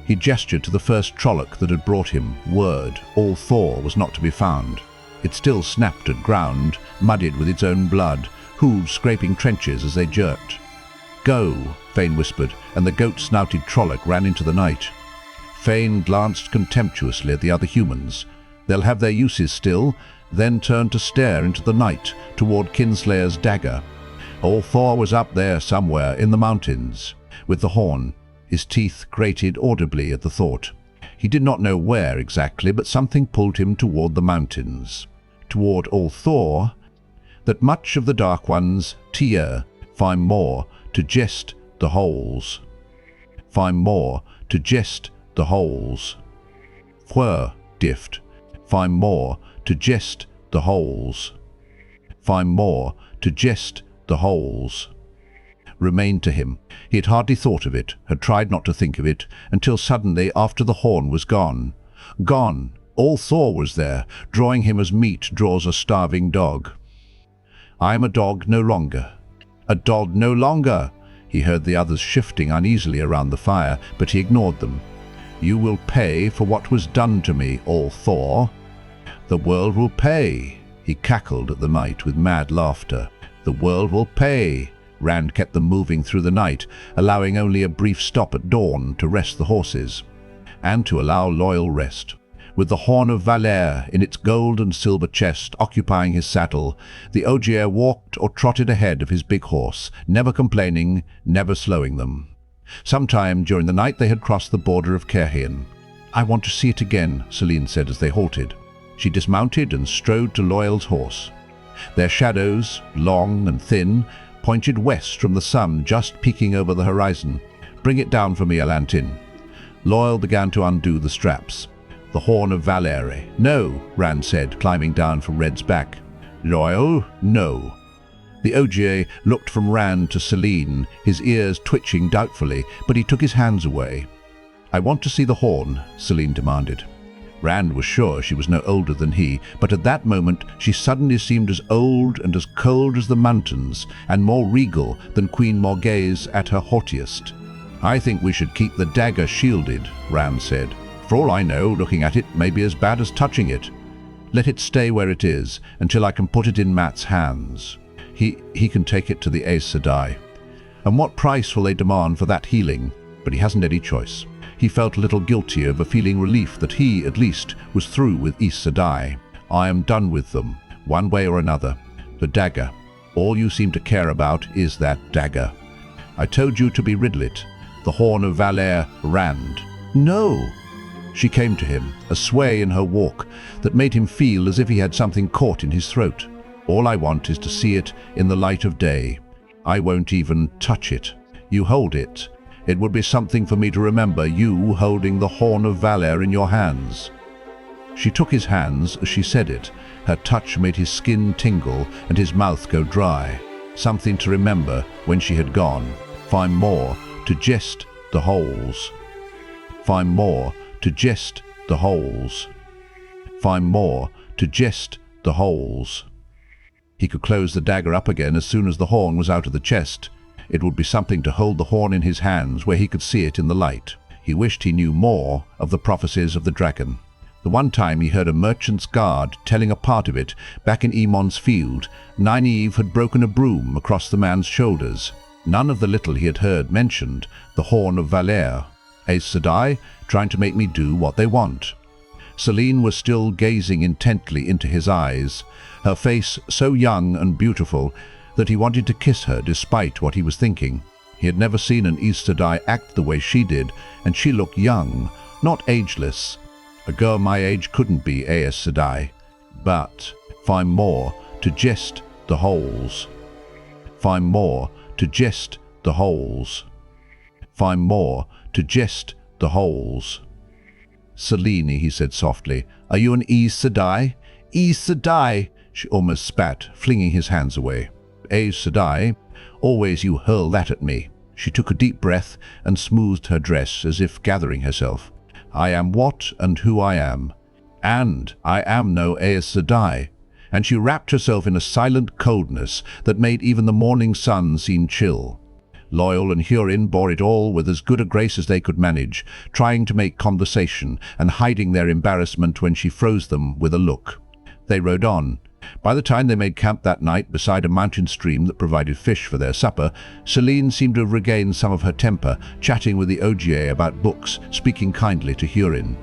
He gestured to the first Trolloc that had brought him word. All Thor was not to be found. It still snapped at ground, muddied with its own blood, hooves scraping trenches as they jerked. "Go," Fain whispered, and the goat-snouted Trolloc ran into the night. Fain glanced contemptuously at the other humans. They'll have their uses still, then turned to stare into the night, toward Kinslayer's dagger. All Thor was up there somewhere, in the mountains, with the horn. His teeth grated audibly at the thought. He did not know where exactly, but something pulled him toward the mountains. Toward all Thor, that much of the Dark Ones, Tyr, find more to jest the holes. Find more to jest the holes. Whir, Dift. Find more to jest the holes. Find more to jest the holes. Remained to him. He had hardly thought of it, had tried not to think of it, until suddenly after the horn was gone. Gone. All Thor was there, drawing him as meat draws a starving dog. "I am a dog no longer. A dog no longer!" He heard the others shifting uneasily around the fire, but he ignored them. "You will pay for what was done to me, all Thor. The world will pay." He cackled at the night with mad laughter. "The world will pay." Rand kept them moving through the night, allowing only a brief stop at dawn to rest the horses, and to allow Loial rest. With the horn of Valere in its gold and silver chest occupying his saddle, the Ogier walked or trotted ahead of his big horse, never complaining, never slowing them. Sometime during the night they had crossed the border of Cairhien. "I want to see it again," Selene said as they halted. She dismounted and strode to Loial's horse. Their shadows, long and thin, pointed west from the sun just peeking over the horizon. "Bring it down for me, Alantin." Loial began to undo the straps. The horn of Valere. No, Rand said, climbing down from Red's back. Loial, no. The OGA looked from Rand to Selene, his ears twitching doubtfully, but he took his hands away. I want to see the horn, Selene demanded. Rand was sure she was no older than he, but at that moment she suddenly seemed as old and as cold as the mountains, and more regal than Queen Morgase at her haughtiest. I think we should keep the dagger shielded, Rand said. For all I know, looking at it may be as bad as touching it. Let it stay where it is, until I can put it in Mat's hands. He can take it to the Aes Sedai. And what price will they demand for that healing? But he hasn't any choice. He felt a little guilty over feeling relief that he, at least, was through with Aes Sedai. I am done with them, one way or another. The dagger. All you seem to care about is that dagger. I told you to be Ridlit. The horn of Valere, Rand. No! She came to him, a sway in her walk that made him feel as if he had something caught in his throat. All I want is to see it in the light of day. I won't even touch it. You hold it. It would be something for me to remember you holding the horn of Valere in your hands. She took his hands as she said it. Her touch made his skin tingle and his mouth go dry. Something to remember when she had gone. Find more to jest the holes. Find more to jest the holes. Find more to jest the holes. He could close the dagger up again as soon as the horn was out of the chest. It would be something to hold the horn in his hands where he could see it in the light. He wished he knew more of the prophecies of the dragon. The one time he heard a merchant's guard telling a part of it back in Emon's field, Nynaeve had broken a broom across the man's shoulders. None of the little he had heard mentioned the horn of Valere. Aes Sedai trying to make me do what they want. Selene was still gazing intently into his eyes, her face so young and beautiful that he wanted to kiss her despite what he was thinking. He had never seen an Aes Sedai act the way she did, and she looked young, not ageless. A girl my age couldn't be Aes Sedai. But find more to jest the holes. Find more to jest the holes. Find more to jest the holes. Selene, he said softly, are you an Aes Sedai? Aes Sedai, she almost spat, flinging his hands away. Aes Sedai, always you hurl that at me. She took a deep breath and smoothed her dress as if gathering herself. I am what and who I am. And I am no Aes Sedai. And she wrapped herself in a silent coldness that made even the morning sun seem chill. Loial and Hurin bore it all with as good a grace as they could manage, trying to make conversation and hiding their embarrassment when she froze them with a look. They rode on. By the time they made camp that night beside a mountain stream that provided fish for their supper, Selene seemed to have regained some of her temper, chatting with the OGA about books, speaking kindly to Hurin.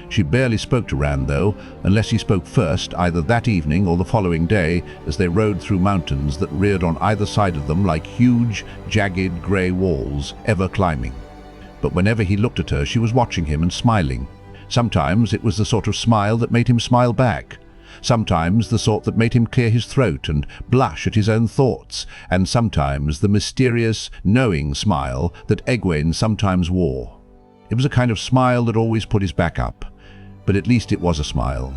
She barely spoke to Rand, though, unless he spoke first, either that evening or the following day, as they rode through mountains that reared on either side of them like huge, jagged grey walls, ever climbing. But whenever he looked at her, she was watching him and smiling. Sometimes it was the sort of smile that made him smile back. Sometimes the sort that made him clear his throat and blush at his own thoughts, and sometimes the mysterious, knowing smile that Egwene sometimes wore. It was a kind of smile that always put his back up. But at least it was a smile.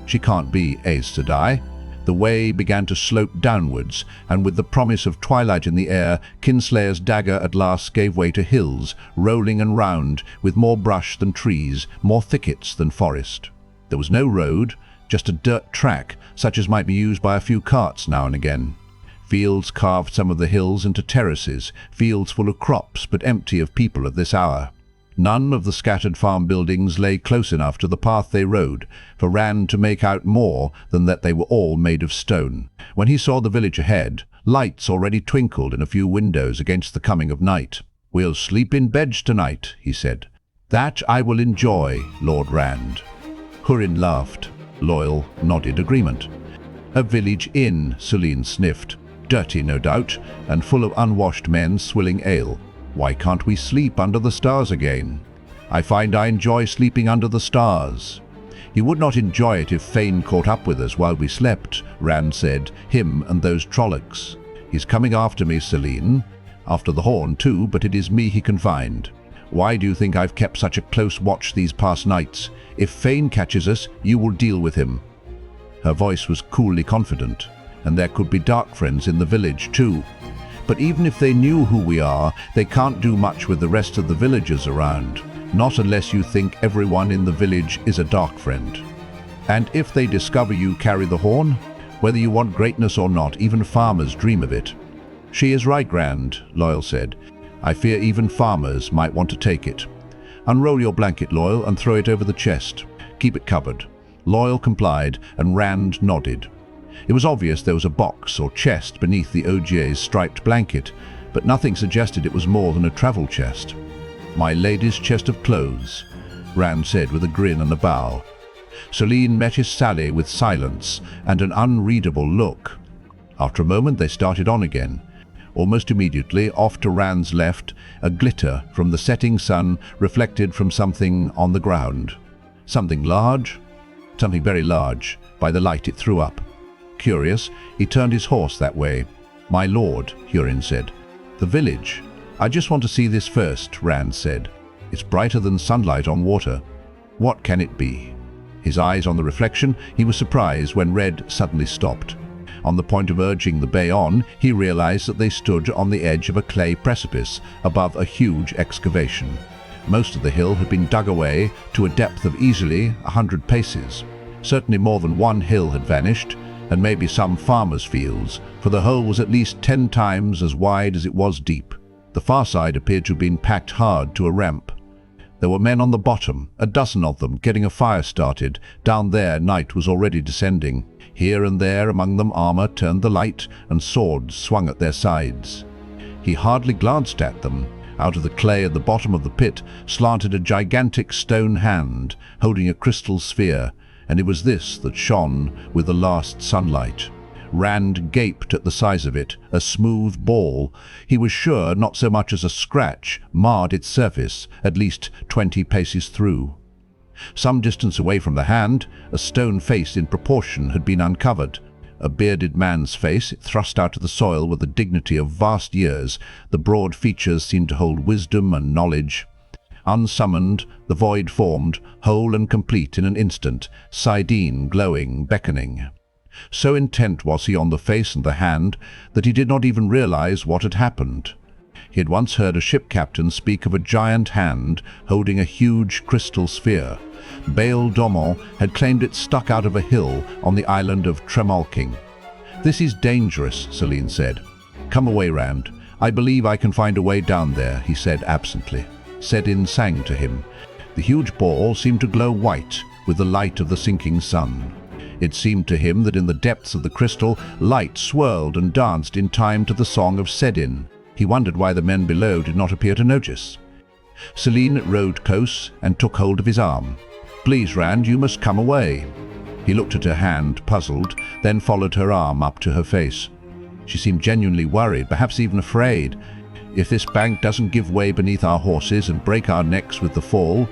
She can't be Aes Sedai. The way began to slope downwards, and with the promise of twilight in the air, Kinslayer's dagger at last gave way to hills, rolling and round, with more brush than trees, more thickets than forest. There was no road, just a dirt track, such as might be used by a few carts now and again. Fields carved some of the hills into terraces, fields full of crops but empty of people at this hour. None of the scattered farm buildings lay close enough to the path they rode for Rand to make out more than that they were all made of stone. When he saw the village ahead, lights already twinkled in a few windows against the coming of night. "We'll sleep in beds tonight," he said. "That I will enjoy, Lord Rand." Hurin laughed. Loial nodded agreement. "A village inn," Selene sniffed. "Dirty, no doubt, and full of unwashed men swilling ale. Why can't we sleep under the stars again? I find I enjoy sleeping under the stars." "He would not enjoy it if Fain caught up with us while we slept," Rand said, "him and those Trollocs. He's coming after me, Selene. After the horn, too, but it is me he can find. Why do you think I've kept such a close watch these past nights? If Fain catches us, you will deal with him." Her voice was coolly confident, and there could be Darkfriends in the village too. But even if they knew who we are, they can't do much with the rest of the villagers around. Not unless you think everyone in the village is a Darkfriend. And if they discover you carry the horn, whether you want greatness or not, even farmers dream of it. "She is right, Grand," Loial said. "I fear even farmers might want to take it. Unroll your blanket, Loial, and throw it over the chest. Keep it covered." Loial complied, and Rand nodded. It was obvious there was a box or chest beneath the OGA's striped blanket, but nothing suggested it was more than a travel chest. "My lady's chest of clothes," Rand said with a grin and a bow. Selene met his sally with silence and an unreadable look. After a moment they started on again. Almost immediately, off to Rand's left, a glitter from the setting sun reflected from something on the ground. Something large? Something very large, by the light it threw up. Curious, he turned his horse that way. "My lord," Cairhien said. "The village. I just want to see this first," Rand said. "It's brighter than sunlight on water. What can it be?" His eyes on the reflection, he was surprised when Red suddenly stopped. On the point of urging the bay on, he realized that they stood on the edge of a clay precipice above a huge excavation. Most of the hill had been dug away to a depth of easily 100 paces. Certainly more than one hill had vanished, and maybe some farmers' fields, for the hole was at least 10 times as wide as it was deep. The far side appeared to have been packed hard to a ramp. There were men on the bottom, a dozen of them, getting a fire started. Down there, night was already descending. Here and there among them armor turned the light, and swords swung at their sides. He hardly glanced at them. Out of the clay at the bottom of the pit slanted a gigantic stone hand, holding a crystal sphere, and it was this that shone with the last sunlight. Rand gaped at the size of it, a smooth ball. He was sure not so much as a scratch marred its surface, at least 20 paces through. Some distance away from the hand, a stone face in proportion had been uncovered. A bearded man's face, thrust out of the soil with the dignity of vast years. The broad features seemed to hold wisdom and knowledge. Unsummoned, the void formed, whole and complete in an instant, saidin glowing, beckoning. So intent was he on the face and the hand that he did not even realize what had happened. He had once heard a ship captain speak of a giant hand holding a huge crystal sphere. Bail Domon had claimed it stuck out of a hill on the island of Tremonsien. "This is dangerous," Selene said. "Come away, Rand. I believe I can find a way down there," he said absently. Saidin sang to him. The huge ball seemed to glow white with the light of the sinking sun. It seemed to him that in the depths of the crystal, light swirled and danced in time to the song of saidin. He wondered why the men below did not appear to notice. Selene rode close and took hold of his arm. "Please, Rand, you must come away." He looked at her hand, puzzled, then followed her arm up to her face. She seemed genuinely worried, perhaps even afraid. "If this bank doesn't give way beneath our horses and break our necks with the fall,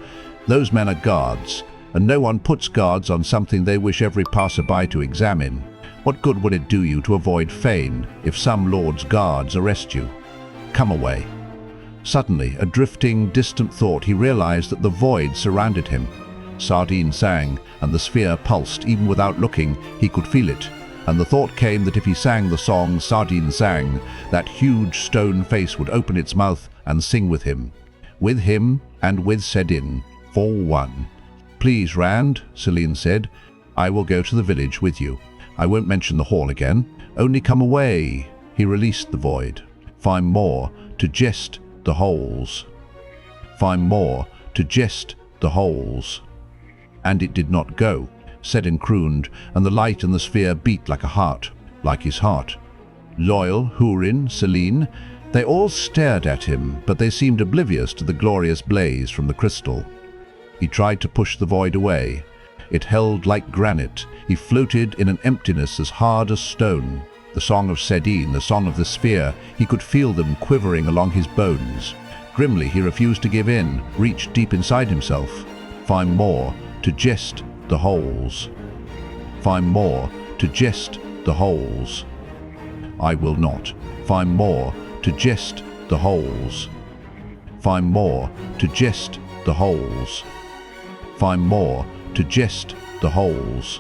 those men are guards, and no one puts guards on something they wish every passerby to examine. What good would it do you to avoid Fain if some lord's guards arrest you? Come away." Suddenly, a drifting, distant thought, he realized that the void surrounded him. Saidin sang, and the sphere pulsed. Even without looking, he could feel it. And the thought came that if he sang the song Saidin sang, that huge stone face would open its mouth and sing with him and with saidin, for one. "Please, Rand," Selene said, "I will go to the village with you. I won't mention the hall again. Only come away." He released the void. "Find more to jest the holes. Find more to jest the holes." And it did not go. Saidin crooned, and the light in the sphere beat like a heart, like his heart. Loial, Cairhien, Selene, they all stared at him, but they seemed oblivious to the glorious blaze from the crystal. He tried to push the void away. It held like granite. He floated in an emptiness as hard as stone. The song of saidin, the song of the sphere, he could feel them quivering along his bones. Grimly he refused to give in, reached deep inside himself. Find more to jest the holes. Find more to jest the holes. I will not. Find more to jest the holes. Find more to jest the holes. Find more to jest the holes.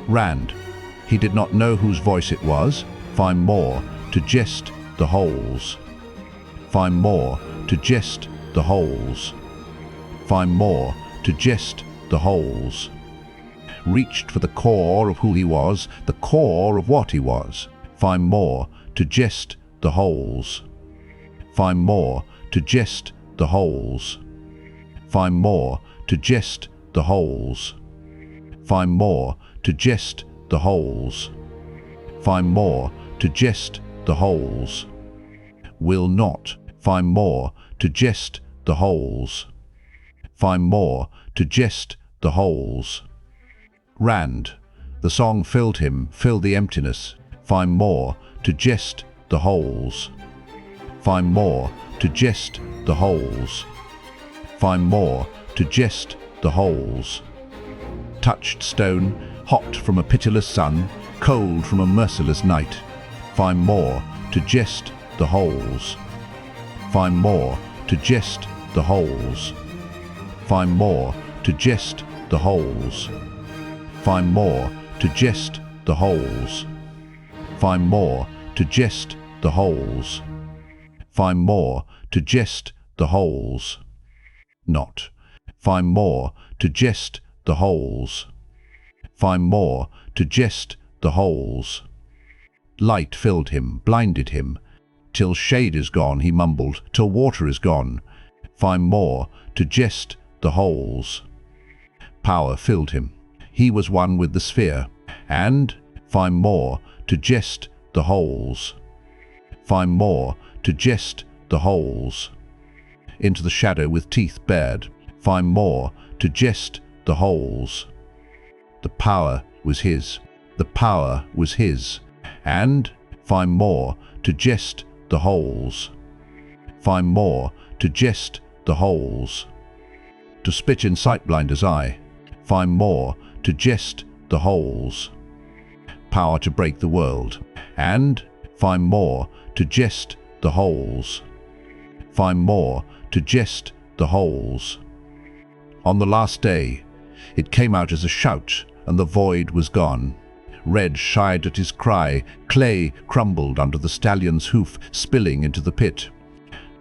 Rand. He did not know whose voice it was. Find more to jest the holes. Find more to jest the holes. Find more to jest the holes. Reached for the core of who he was, the core of what he was. Find more to jest the holes. Find more to jest the holes. Find more to jest the holes. Find more to jest the holes. Find more to jest the holes. Will not. Find more to jest the holes. Find more to jest the holes. Rand. The song filled him, filled the emptiness. Find more to jest the holes. Find more to jest the holes. Find more to jest the holes. Touched stone, hot from a pitiless sun, cold from a merciless night. Find more to jest the holes. Find more to jest the holes. Find more to jest the holes. Find more to jest the holes. Find more to jest the holes. Find more to jest the holes. Not. Find more to jest the holes. Find more to jest the holes. Light filled him, blinded him. Till shade is gone, he mumbled, till water is gone. Find more to jest the holes. Power filled him. He was one with the sphere. And find more to jest the holes. Find more to jest the holes. Into the shadow with teeth bared. Find more to jest the holes. The power was his. The power was his. And find more to jest the holes. Find more to jest the holes. To spit in Sightblinder's eye. Find more to jest the holes. Power to break the world. And find more to jest the holes. Find more to jest the holes. On the last day, it came out as a shout, and the void was gone. Red shied at his cry, clay crumbled under the stallion's hoof, spilling into the pit.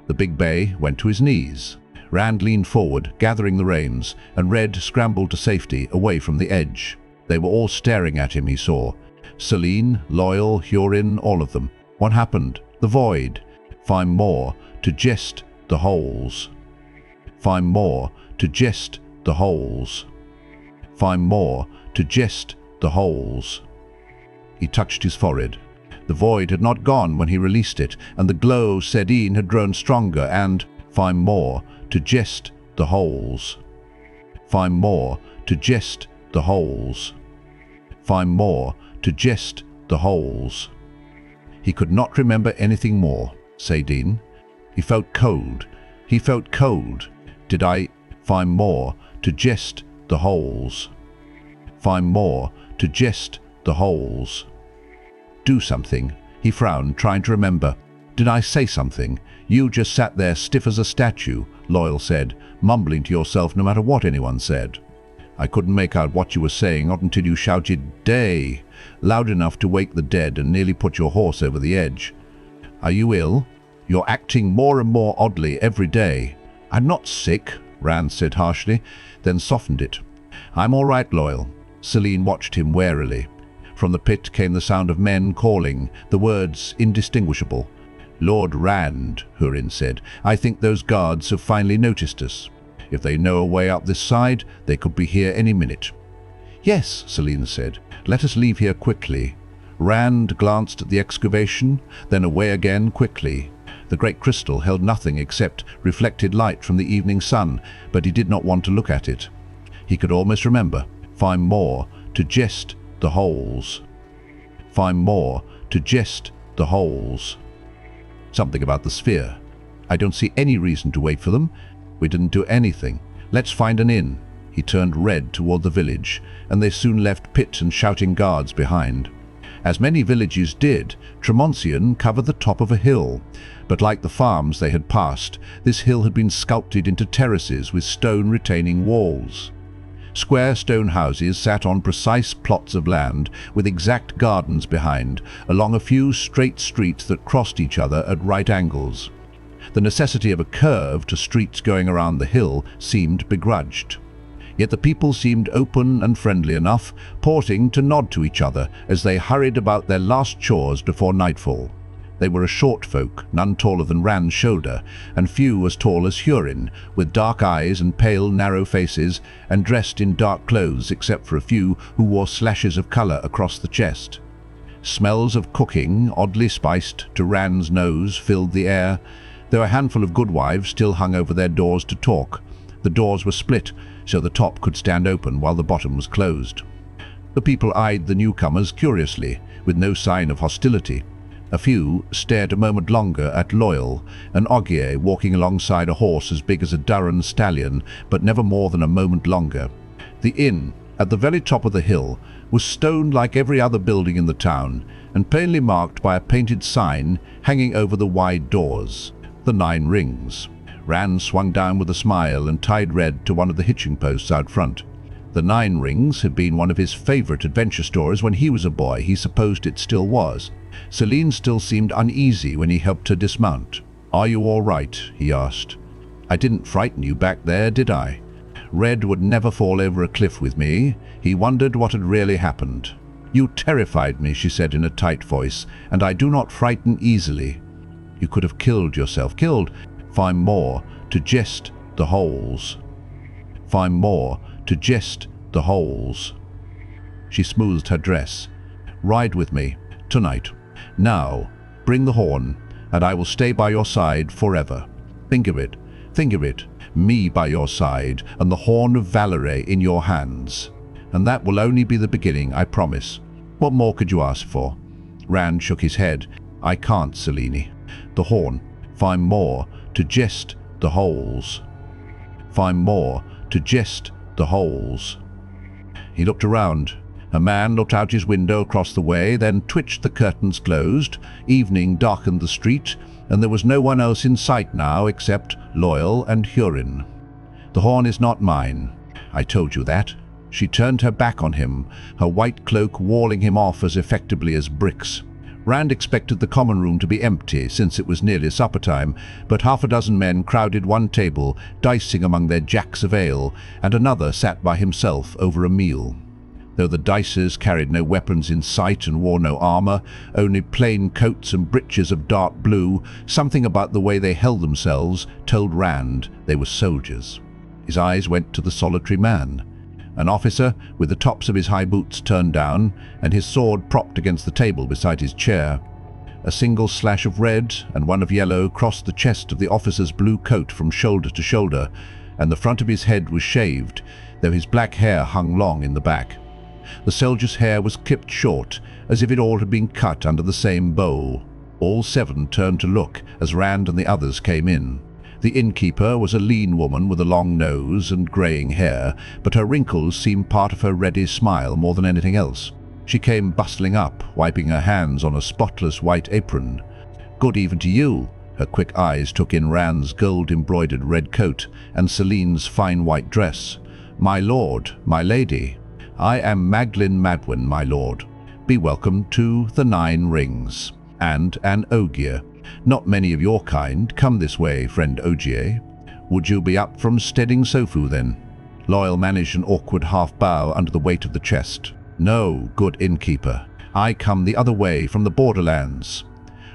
The big bay went to his knees. Rand leaned forward, gathering the reins, and Red scrambled to safety, away from the edge. They were all staring at him, he saw. Selene, Loial, Cairhien, all of them. What happened? The void. Find more to jest the holes. Find more to jest the holes. Find more to jest the holes. He touched his forehead. The void had not gone when he released it, and the glow saidin had grown stronger, and find more to jest the holes. Find more to jest the holes. Find more to jest the holes. He could not remember anything more, saidin. He felt cold. He felt cold. Did I find more to jest the holes? Find more to jest the holes. Do something. He frowned, trying to remember. Did I say something? You just sat there stiff as a statue, Loial said, mumbling to yourself no matter what anyone said. I couldn't make out what you were saying, not until you shouted, "Day!" loud enough to wake the dead and nearly put your horse over the edge. Are you ill? You're acting more and more oddly every day. I'm not sick, Rand said harshly, then softened it. I'm all right, Loial. Selene watched him warily. From the pit came the sound of men calling, the words indistinguishable. Lord Rand, Hurin said, I think those guards have finally noticed us. If they know a way up this side, they could be here any minute. Yes, Selene said. Let us leave here quickly. Rand glanced at the excavation, then away again quickly. The great crystal held nothing except reflected light from the evening sun, but he did not want to look at it. He could almost remember. Find more to jest the holes. Find more to jest the holes. Something about the sphere. I don't see any reason to wait for them. We didn't do anything. Let's find an inn. He turned red toward the village, and they soon left pit and shouting guards behind. As many villages did, Tremonsien covered the top of a hill, but like the farms they had passed, this hill had been sculpted into terraces with stone retaining walls. Square stone houses sat on precise plots of land with exact gardens behind, along a few straight streets that crossed each other at right angles. The necessity of a curve to streets going around the hill seemed begrudged. Yet the people seemed open and friendly enough, pausing to nod to each other as they hurried about their last chores before nightfall. They were a short folk, none taller than Rand's shoulder, and few as tall as Cairhien, with dark eyes and pale, narrow faces, and dressed in dark clothes except for a few who wore slashes of colour across the chest. Smells of cooking, oddly spiced to Rand's nose, filled the air, though a handful of goodwives still hung over their doors to talk. The doors were split, so the top could stand open while the bottom was closed. The people eyed the newcomers curiously, with no sign of hostility. A few stared a moment longer at Loial, an Ogier walking alongside a horse as big as a Durran stallion, but never more than a moment longer. The inn, at the very top of the hill, was stone like every other building in the town, and plainly marked by a painted sign hanging over the wide doors, the 9 Rings. Rand swung down with a smile and tied Red to one of the hitching posts out front. The 9 Rings had been one of his favourite adventure stories when he was a boy. He supposed it still was. Selene still seemed uneasy when he helped her dismount. "Are you all right?" he asked. "I didn't frighten you back there, did I?" Red would never fall over a cliff with me. He wondered what had really happened. "You terrified me," she said in a tight voice, "and I do not frighten easily. You could have killed yourself. Killed. Find more to jest the holes. Find more to jest the holes." She smoothed her dress. "Ride with me, tonight. Now, bring the horn, and I will stay by your side forever. Think of it, me by your side, and the horn of Valere in your hands. And that will only be the beginning, I promise. What more could you ask for?" Rand shook his head. "I can't, Selene. The horn. Find more to jest the holes. Find more to jest the holes." He looked around. A man looked out his window across the way, then twitched the curtains closed. Evening darkened the street, and there was no one else in sight now except Loial and Cairhien. "The horn is not mine. I told you that." She turned her back on him, her white cloak walling him off as effectively as bricks. Rand expected the common room to be empty, since it was nearly supper time, but 6 men crowded one table, dicing among their jacks of ale, and another sat by himself over a meal. Though the dicers carried no weapons in sight and wore no armour, only plain coats and breeches of dark blue, something about the way they held themselves told Rand they were soldiers. His eyes went to the solitary man, an officer with the tops of his high boots turned down and his sword propped against the table beside his chair. A single slash of red and one of yellow crossed the chest of the officer's blue coat from shoulder to shoulder, and the front of his head was shaved, though his black hair hung long in the back. The soldier's hair was clipped short, as if it all had been cut under the same bowl. All 7 turned to look as Rand and the others came in. The innkeeper was a lean woman with a long nose and greying hair, but her wrinkles seemed part of her ready smile more than anything else. She came bustling up, wiping her hands on a spotless white apron. "Good even to you." Her quick eyes took in Rand's gold-embroidered red coat and Selene's fine white dress. "My lord, my lady. I am Magdalene Madwyn, my lord. Be welcome to the 9 Rings, and an Ogier. Not many of your kind come this way, friend Ogier. Would you be up from steading Sofu, then?" Loial managed an awkward half-bow under the weight of the chest. "No, good innkeeper. I come the other way, from the borderlands."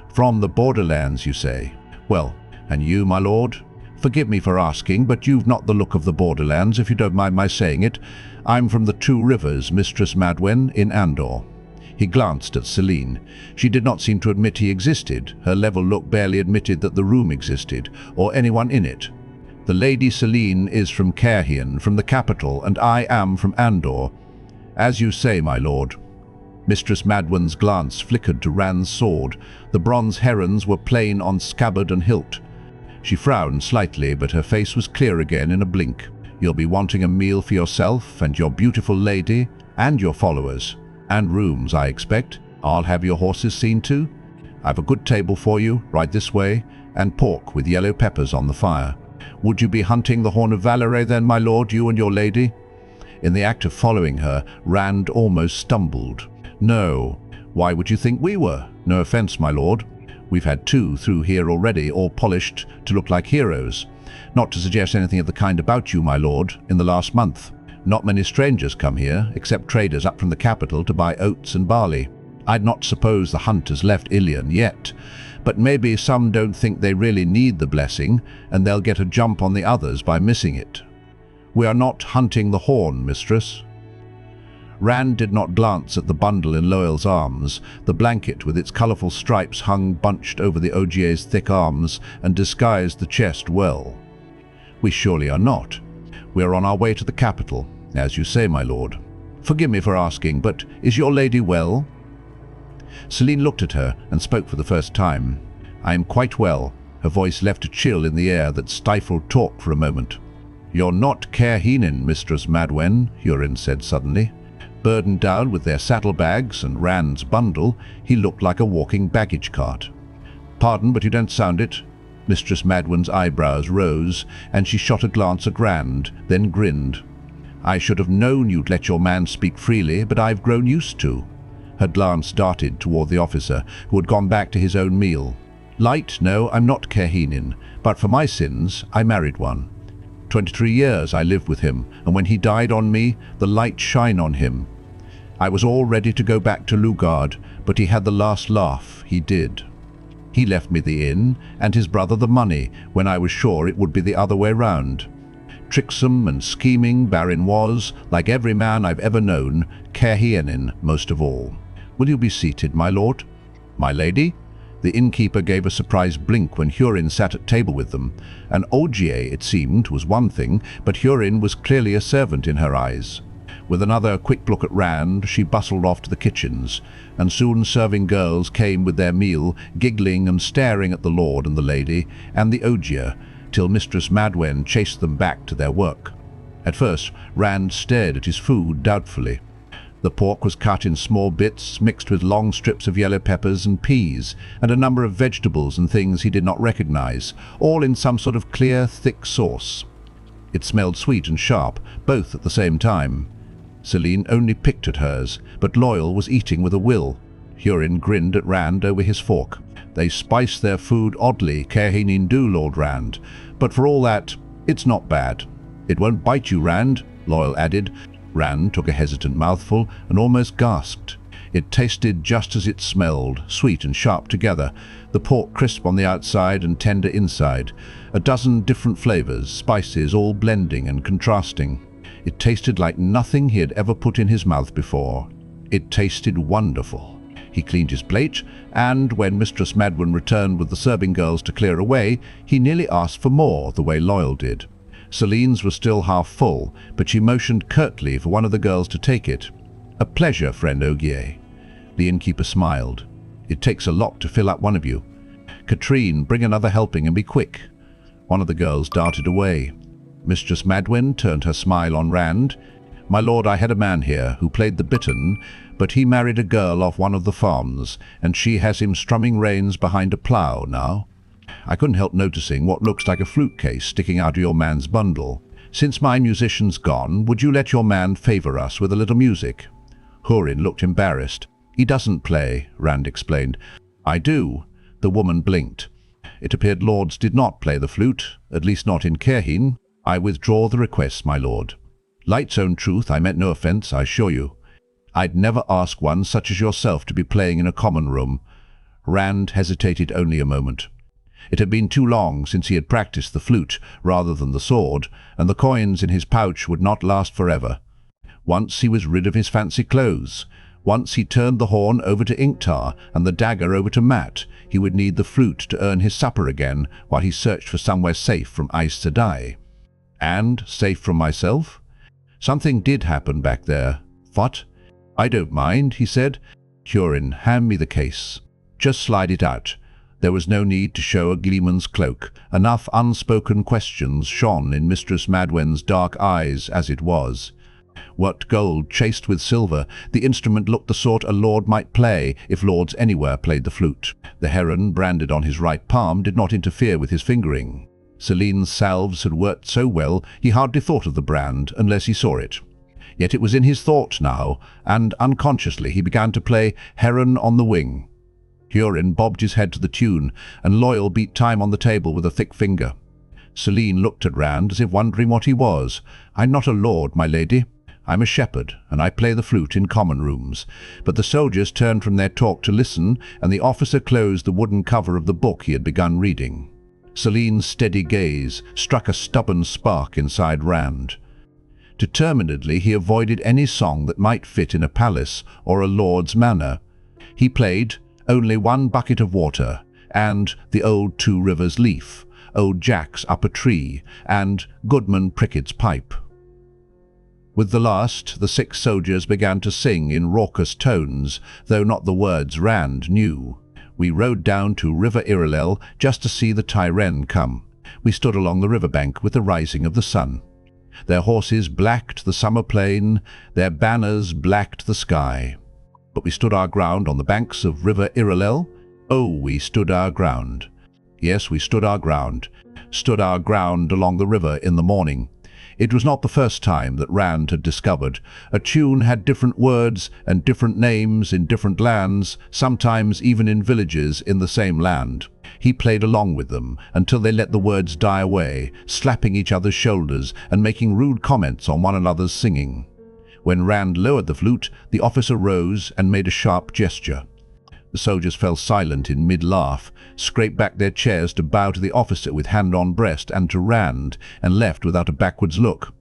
"From the borderlands, you say? Well, and you, my lord? Forgive me for asking, but you've not the look of the borderlands, if you don't mind my saying it. I'm from the 2 Rivers, Mistress Madwyn, in Andor." He glanced at Selene. She did not seem to admit he existed. Her level look barely admitted that the room existed, or anyone in it. "The Lady Selene is from Cairhien, from the capital, and I am from Andor." "As you say, my lord." Mistress Madwyn's glance flickered to Rand's sword. The bronze herons were plain on scabbard and hilt. She frowned slightly, but her face was clear again in a blink. "You'll be wanting a meal for yourself and your beautiful lady and your followers. And rooms, I expect." I'll have your horses seen to. I've a good table for you, right this way, and pork with yellow peppers on the fire. Would you be hunting the Horn of Valere then, my lord, you and your lady?" In the act of following her, Rand almost stumbled. "No. Why would you think we were? No offense, my lord. We've had 2 through here already, all polished to look like heroes. Not to suggest anything of the kind about you, my lord, in the last month. Not many strangers come here, except traders up from the capital to buy oats and barley. I'd not suppose the hunt has left Ilion yet, but maybe some don't think they really need the blessing, and they'll get a jump on the others by missing it. We are not hunting the horn, mistress." Rand did not glance at the bundle in Loial's arms. The blanket with its colourful stripes hung bunched over the Ogier's thick arms and disguised the chest well. "We surely are not. We are on our way to the capital, as you say, my lord. Forgive me for asking, but is your lady well?" Selene looked at her and spoke for the first time. "I am quite well." Her voice left a chill in the air that stifled talk for a moment. "You're not Cairhienin, Mistress Madwen," Hurin said suddenly. Burdened down with their saddlebags and Rand's bundle, he looked like a walking baggage cart. "Pardon, but you don't sound it." Mistress Madwen's eyebrows rose, and she shot a glance at Rand, then grinned. "I should have known you'd let your man speak freely, but I've grown used to." Her glance darted toward the officer, who had gone back to his own meal. "Light, no, I'm not Cairhienin, but for my sins, I married one. 23 years I lived with him, and when he died on me, the light shine on him. I was all ready to go back to Lugard, but he had the last laugh, he did. He left me the inn, and his brother the money, when I was sure it would be the other way round. Tricksome and scheming Baron was, like every man I've ever known, Cairhienin most of all. Will you be seated, my lord? My lady?" The innkeeper gave a surprised blink when Hurin sat at table with them. An Ogier, it seemed, was one thing, but Hurin was clearly a servant in her eyes. With another quick look at Rand, she bustled off to the kitchens, and soon serving girls came with their meal, giggling and staring at the lord and the lady, and the Ogier, till Mistress Madwen chased them back to their work. At first, Rand stared at his food doubtfully. The pork was cut in small bits, mixed with long strips of yellow peppers and peas, and a number of vegetables and things he did not recognize, all in some sort of clear, thick sauce. It smelled sweet and sharp, both at the same time. Selene only picked at hers, but Loial was eating with a will. Hurin grinned at Rand over his fork. "They spice their food oddly, Cairhienin do, Lord Rand, but for all that, it's not bad." "It won't bite you, Rand," Loial added. Rand took a hesitant mouthful and almost gasped. It tasted just as it smelled, sweet and sharp together, the pork crisp on the outside and tender inside. A dozen different flavors, spices, all blending and contrasting. It tasted like nothing he had ever put in his mouth before. It tasted wonderful. He cleaned his plate, and when Mistress Madwen returned with the serving girls to clear away, he nearly asked for more, the way Loial did. Selene's was still half full, but she motioned curtly for one of the girls to take it. "A pleasure, friend Ogier." The innkeeper smiled. "It takes a lot to fill up one of you. Katrine, bring another helping and be quick." One of the girls darted away. Mistress Madwen turned her smile on Rand. "My lord, I had a man here who played the bittern, but he married a girl off one of the farms, and she has him strumming reins behind a plough now. I couldn't help noticing what looks like a flute case sticking out of your man's bundle. Since my musician's gone, would you let your man favour us with a little music?" Hurin looked embarrassed. "He doesn't play," Rand explained. "I do." The woman blinked. "It appeared lords did not play the flute, at least not in Cairhien. I withdraw the request, my lord. Light's own truth, I meant no offence, I assure you. I'd never ask one such as yourself to be playing in a common room." Rand hesitated only a moment. It had been too long since he had practiced the flute rather than the sword, and the coins in his pouch would not last forever. Once he was rid of his fancy clothes. Once he turned the horn over to Inktar and the dagger over to Mat, he would need the flute to earn his supper again while he searched for somewhere safe from Aes Sedai. And safe from myself? Something did happen back there. "What?" "I don't mind," he said. "Hurin, hand me the case. Just slide it out." There was no need to show a gleeman's cloak. Enough unspoken questions shone in Mistress Madwen's dark eyes as it was. What gold chased with silver, the instrument looked the sort a lord might play if lords anywhere played the flute. The heron branded on his right palm did not interfere with his fingering. Selene's salves had worked so well he hardly thought of the brand unless he saw it. Yet it was in his thoughts now, and unconsciously he began to play Heron on the Wing. Cairhien bobbed his head to the tune, and Loial beat time on the table with a thick finger. Selene looked at Rand as if wondering what he was. "I'm not a lord, my lady. I'm a shepherd, and I play the flute in common rooms." But the soldiers turned from their talk to listen, and the officer closed the wooden cover of the book he had begun reading. Selene's steady gaze struck a stubborn spark inside Rand. Determinedly he avoided any song that might fit in a palace or a lord's manor. He played Only One Bucket of Water, and The Old Two Rivers Leaf, Old Jack's Upper Tree, and Goodman Prickett's Pipe. With the last, the 6 soldiers began to sing in raucous tones, though not the words Rand knew. We rode down to River Irilel just to see the Cairhien come. We stood along the riverbank with the rising of the sun. Their horses blacked the summer plain, their banners blacked the sky. But we stood our ground on the banks of River Irilel. Oh, we stood our ground. Yes, we stood our ground along the river in the morning. It was not the first time that Rand had discovered a tune had different words and different names in different lands, sometimes even in villages in the same land. He played along with them until they let the words die away, slapping each other's shoulders and making rude comments on one another's singing. When Rand lowered the flute, the officer rose and made a sharp gesture. The soldiers fell silent in mid-laugh, scraped back their chairs to bow to the officer with hand on breast and to Rand, and left without a backwards look.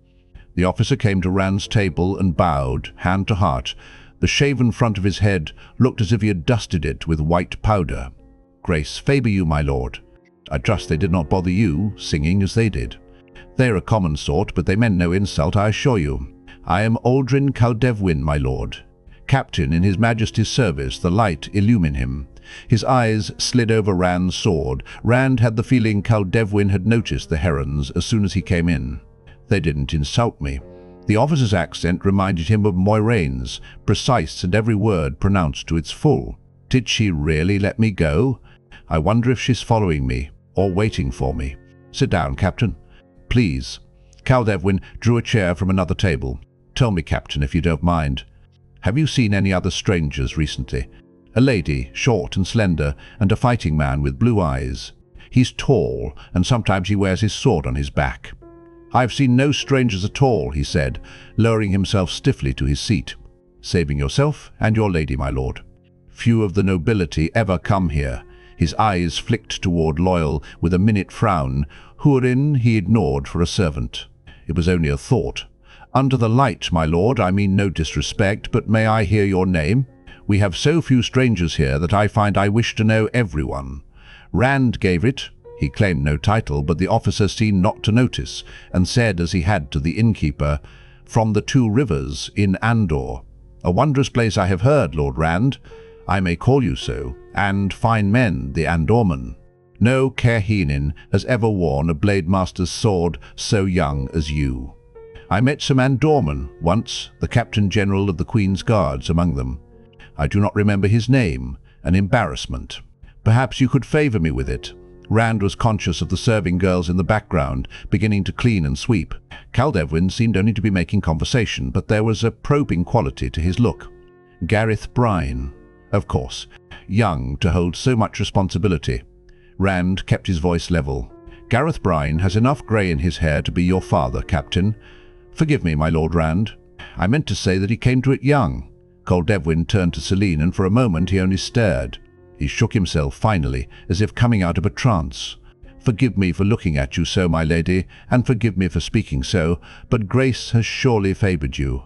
The officer came to Rand's table and bowed, hand to heart. The shaven front of his head looked as if he had dusted it with white powder. "Grace favour you, my lord. I trust they did not bother you, singing as they did. They are a common sort, but they meant no insult, I assure you. I am Aldrin Caldevwin, my lord. Captain in His Majesty's service, the light illumine him." His eyes slid over Rand's sword. Rand had the feeling Caldevwin had noticed the herons as soon as he came in. "They didn't insult me." The officer's accent reminded him of Moiraine's, precise and every word pronounced to its full. "Did she really let me go? I wonder if she's following me, or waiting for me. Sit down, Captain. Please." Caldevwin drew a chair from another table. "Tell me, Captain, if you don't mind. Have you seen any other strangers recently? A lady, short and slender, and a fighting man with blue eyes. He's tall, and sometimes he wears his sword on his back." "I've seen no strangers at all," he said, lowering himself stiffly to his seat. "Saving yourself and your lady, my lord. Few of the nobility ever come here." His eyes flicked toward Loial with a minute frown. Hurin he ignored for a servant. It was only a thought. "Under the light, my lord, I mean no disrespect, but may I hear your name? We have so few strangers here that I find I wish to know everyone." Rand gave it. He claimed no title, but the officer seemed not to notice, and said as he had to the innkeeper, "From the 2 rivers in Andor. A wondrous place I have heard, Lord Rand. I may call you so, and fine men, the Andormen. No Cairhienin has ever worn a blade master's sword so young as you. I met some Andormen once, the Captain General of the Queen's Guards among them. I do not remember his name, an embarrassment. Perhaps you could favour me with it." Rand was conscious of the serving girls in the background, beginning to clean and sweep. Caldevwin seemed only to be making conversation, but there was a probing quality to his look. Gareth Brine. Of course, young to hold so much responsibility. Rand kept his voice level. "Gareth Brine has enough grey in his hair to be your father, Captain. Forgive me, my Lord Rand. I meant to say that he came to it young." Caldevwin turned to Selene, and for a moment he only stared. He shook himself finally, as if coming out of a trance. "Forgive me for looking at you so, my lady, and forgive me for speaking so, but grace has surely favoured you.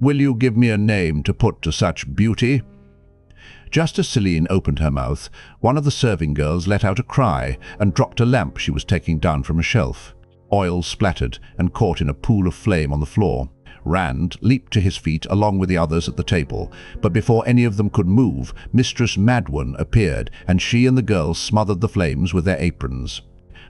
Will you give me a name to put to such beauty?" Just as Selene opened her mouth, one of the serving girls let out a cry and dropped a lamp she was taking down from a shelf. Oil splattered and caught in a pool of flame on the floor. Rand leaped to his feet along with the others at the table, but before any of them could move, Mistress Madwyn appeared, and she and the girls smothered the flames with their aprons.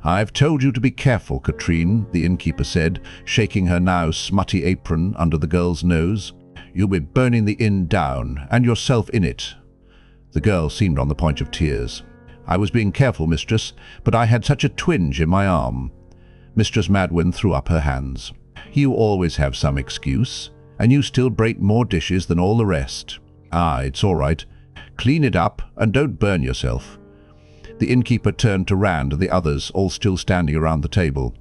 "I've told you to be careful, Katrine," the innkeeper said, shaking her now smutty apron under the girl's nose. "You'll be burning the inn down, and yourself in it." The girl seemed on the point of tears. "I was being careful, mistress, but I had such a twinge in my arm." Mistress Madwyn threw up her hands. "You always have some excuse, and you still break more dishes than all the rest. Ah, it's all right. Clean it up, and don't burn yourself." The innkeeper turned to Rand and the others, all still standing around the table.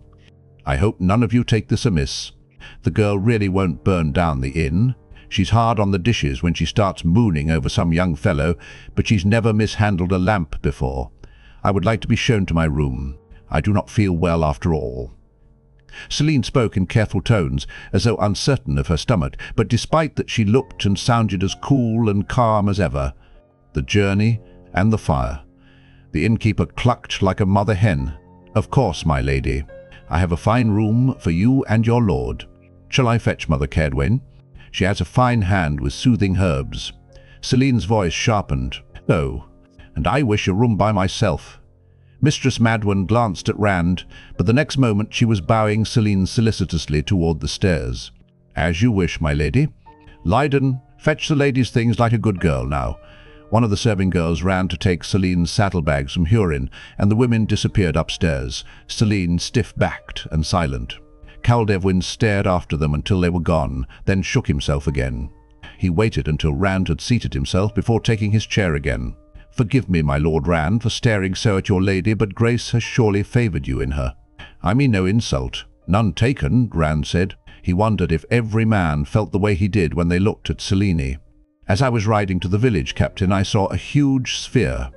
"I hope none of you take this amiss. The girl really won't burn down the inn. She's hard on the dishes when she starts mooning over some young fellow, but she's never mishandled a lamp before. I would like to be shown to my room. I do not feel well after all." Selene spoke in careful tones, as though uncertain of her stomach, but despite that she looked and sounded as cool and calm as ever. The journey and the fire. The innkeeper clucked like a mother hen. "Of course, my lady. I have a fine room for you and your lord. Shall I fetch Mother Caldevwin? She has a fine hand with soothing herbs." Selene's voice sharpened. "No, and I wish a room by myself." Mistress Madwyn glanced at Rand, but the next moment she was bowing Selene solicitously toward the stairs. "As you wish, my lady. Leiden, fetch the lady's things like a good girl now." One of the serving girls ran to take Selene's saddlebags from Hurin, and the women disappeared upstairs, Selene stiff-backed and silent. Caldevwin stared after them until they were gone, then shook himself again. He waited until Rand had seated himself before taking his chair again. "Forgive me, my Lord Rand, for staring so at your lady, but grace has surely favoured you in her." "I mean no insult." "None taken," Rand said. He wondered if every man felt the way he did when they looked at Selene. "As I was riding to the village, Captain, I saw a huge sphere.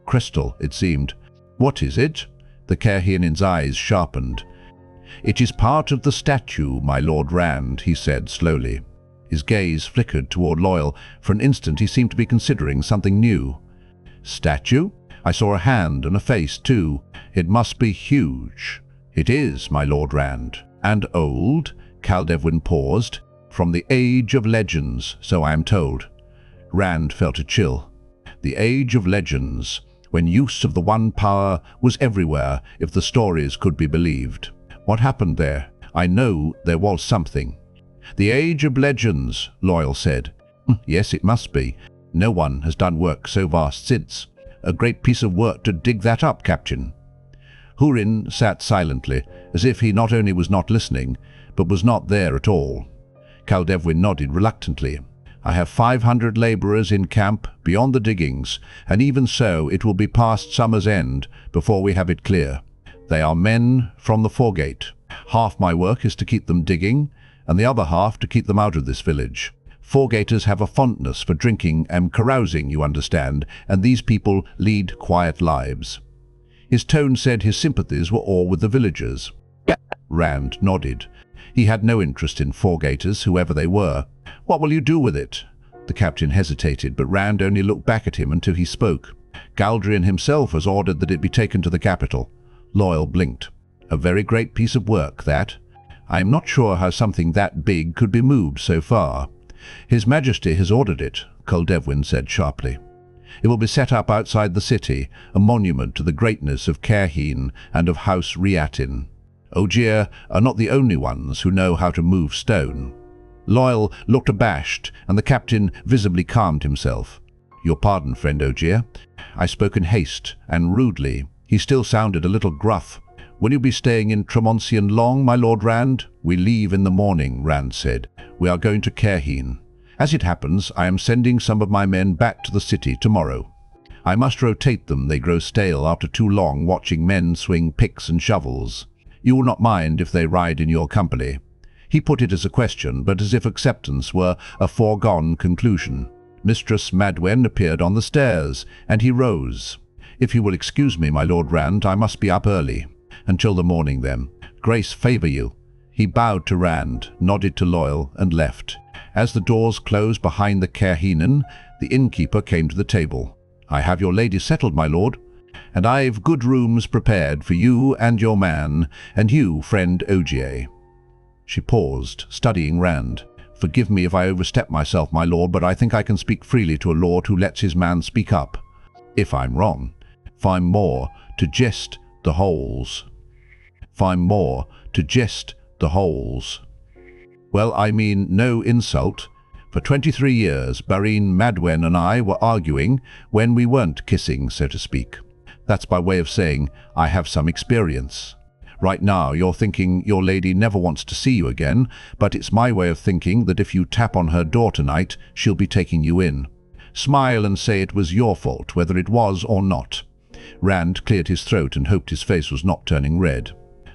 Crystal, it seemed." "What is it?" The Cairhienin's eyes sharpened. "It is part of the statue, my Lord Rand," he said slowly. His gaze flickered toward Loial. For an instant he seemed to be considering something new. "Statue? I saw a hand and a face too. It must be huge." "It is, my Lord Rand." "And old?" Caldevwin paused. "From the age of legends, so I am told." Rand felt a chill. The age of legends, when use of the one power was everywhere, if the stories could be believed. What happened there? "I know there was something." "The age of legends," Loial said. "Yes, it must be. No one has done work so vast since. A great piece of work to dig that up, Captain." Hurin sat silently, as if he not only was not listening, but was not there at all. Caldevwin nodded reluctantly. "I have 500 labourers in camp beyond the diggings, and even so it will be past summer's end before we have it clear. They are men from the foregate. Half my work is to keep them digging, and the other half to keep them out of this village. Foregaters have a fondness for drinking and carousing, you understand, and these people lead quiet lives." His tone said his sympathies were all with the villagers. Rand nodded. He had no interest in foregaters, whoever they were. "What will you do with it?" The captain hesitated, but Rand only looked back at him until he spoke. "Galdrian himself has ordered that it be taken to the capital." Loial blinked. "A very great piece of work, that. I am not sure how something that big could be moved so far." "His Majesty has ordered it," Caldevwin said sharply. "It will be set up outside the city, a monument to the greatness of Cairhien and of House Riatin. Ogier are not the only ones who know how to move stone." Loial looked abashed, and the captain visibly calmed himself. "Your pardon, friend Ogier. I spoke in haste and rudely." He still sounded a little gruff. "Will you be staying in Tremonsien long, my Lord Rand?" "We leave in the morning," Rand said. "We are going to Cairhien. As it happens, I am sending some of my men back to the city tomorrow. I must rotate them. They grow stale after too long watching men swing picks and shovels. You will not mind if they ride in your company?" He put it as a question, but as if acceptance were a foregone conclusion. Mistress Madwyn appeared on the stairs, and he rose. "If you will excuse me, my Lord Rand, I must be up early." "Until the morning, then. Grace favour you." He bowed to Rand, nodded to Loial, and left. As the doors closed behind the Cairhienin, the innkeeper came to the table. "I have your lady settled, my lord, and I've good rooms prepared for you and your man, and you, friend Ogier." She paused, studying Rand. "Forgive me if I overstep myself, my lord, but I think I can speak freely to a lord who lets his man speak up. If I'm wrong, if I'm more to jest the holes." Find more to jest the holes. Well, I mean no insult. For 23 years, Barine Madwen and I were arguing when we weren't kissing, so to speak. That's by way of saying I have some experience. Right now, you're thinking your lady never wants to see you again, but it's my way of thinking that if you tap on her door tonight, she'll be taking you in. Smile and say it was your fault, whether it was or not. Rand cleared his throat and hoped his face was not turning red.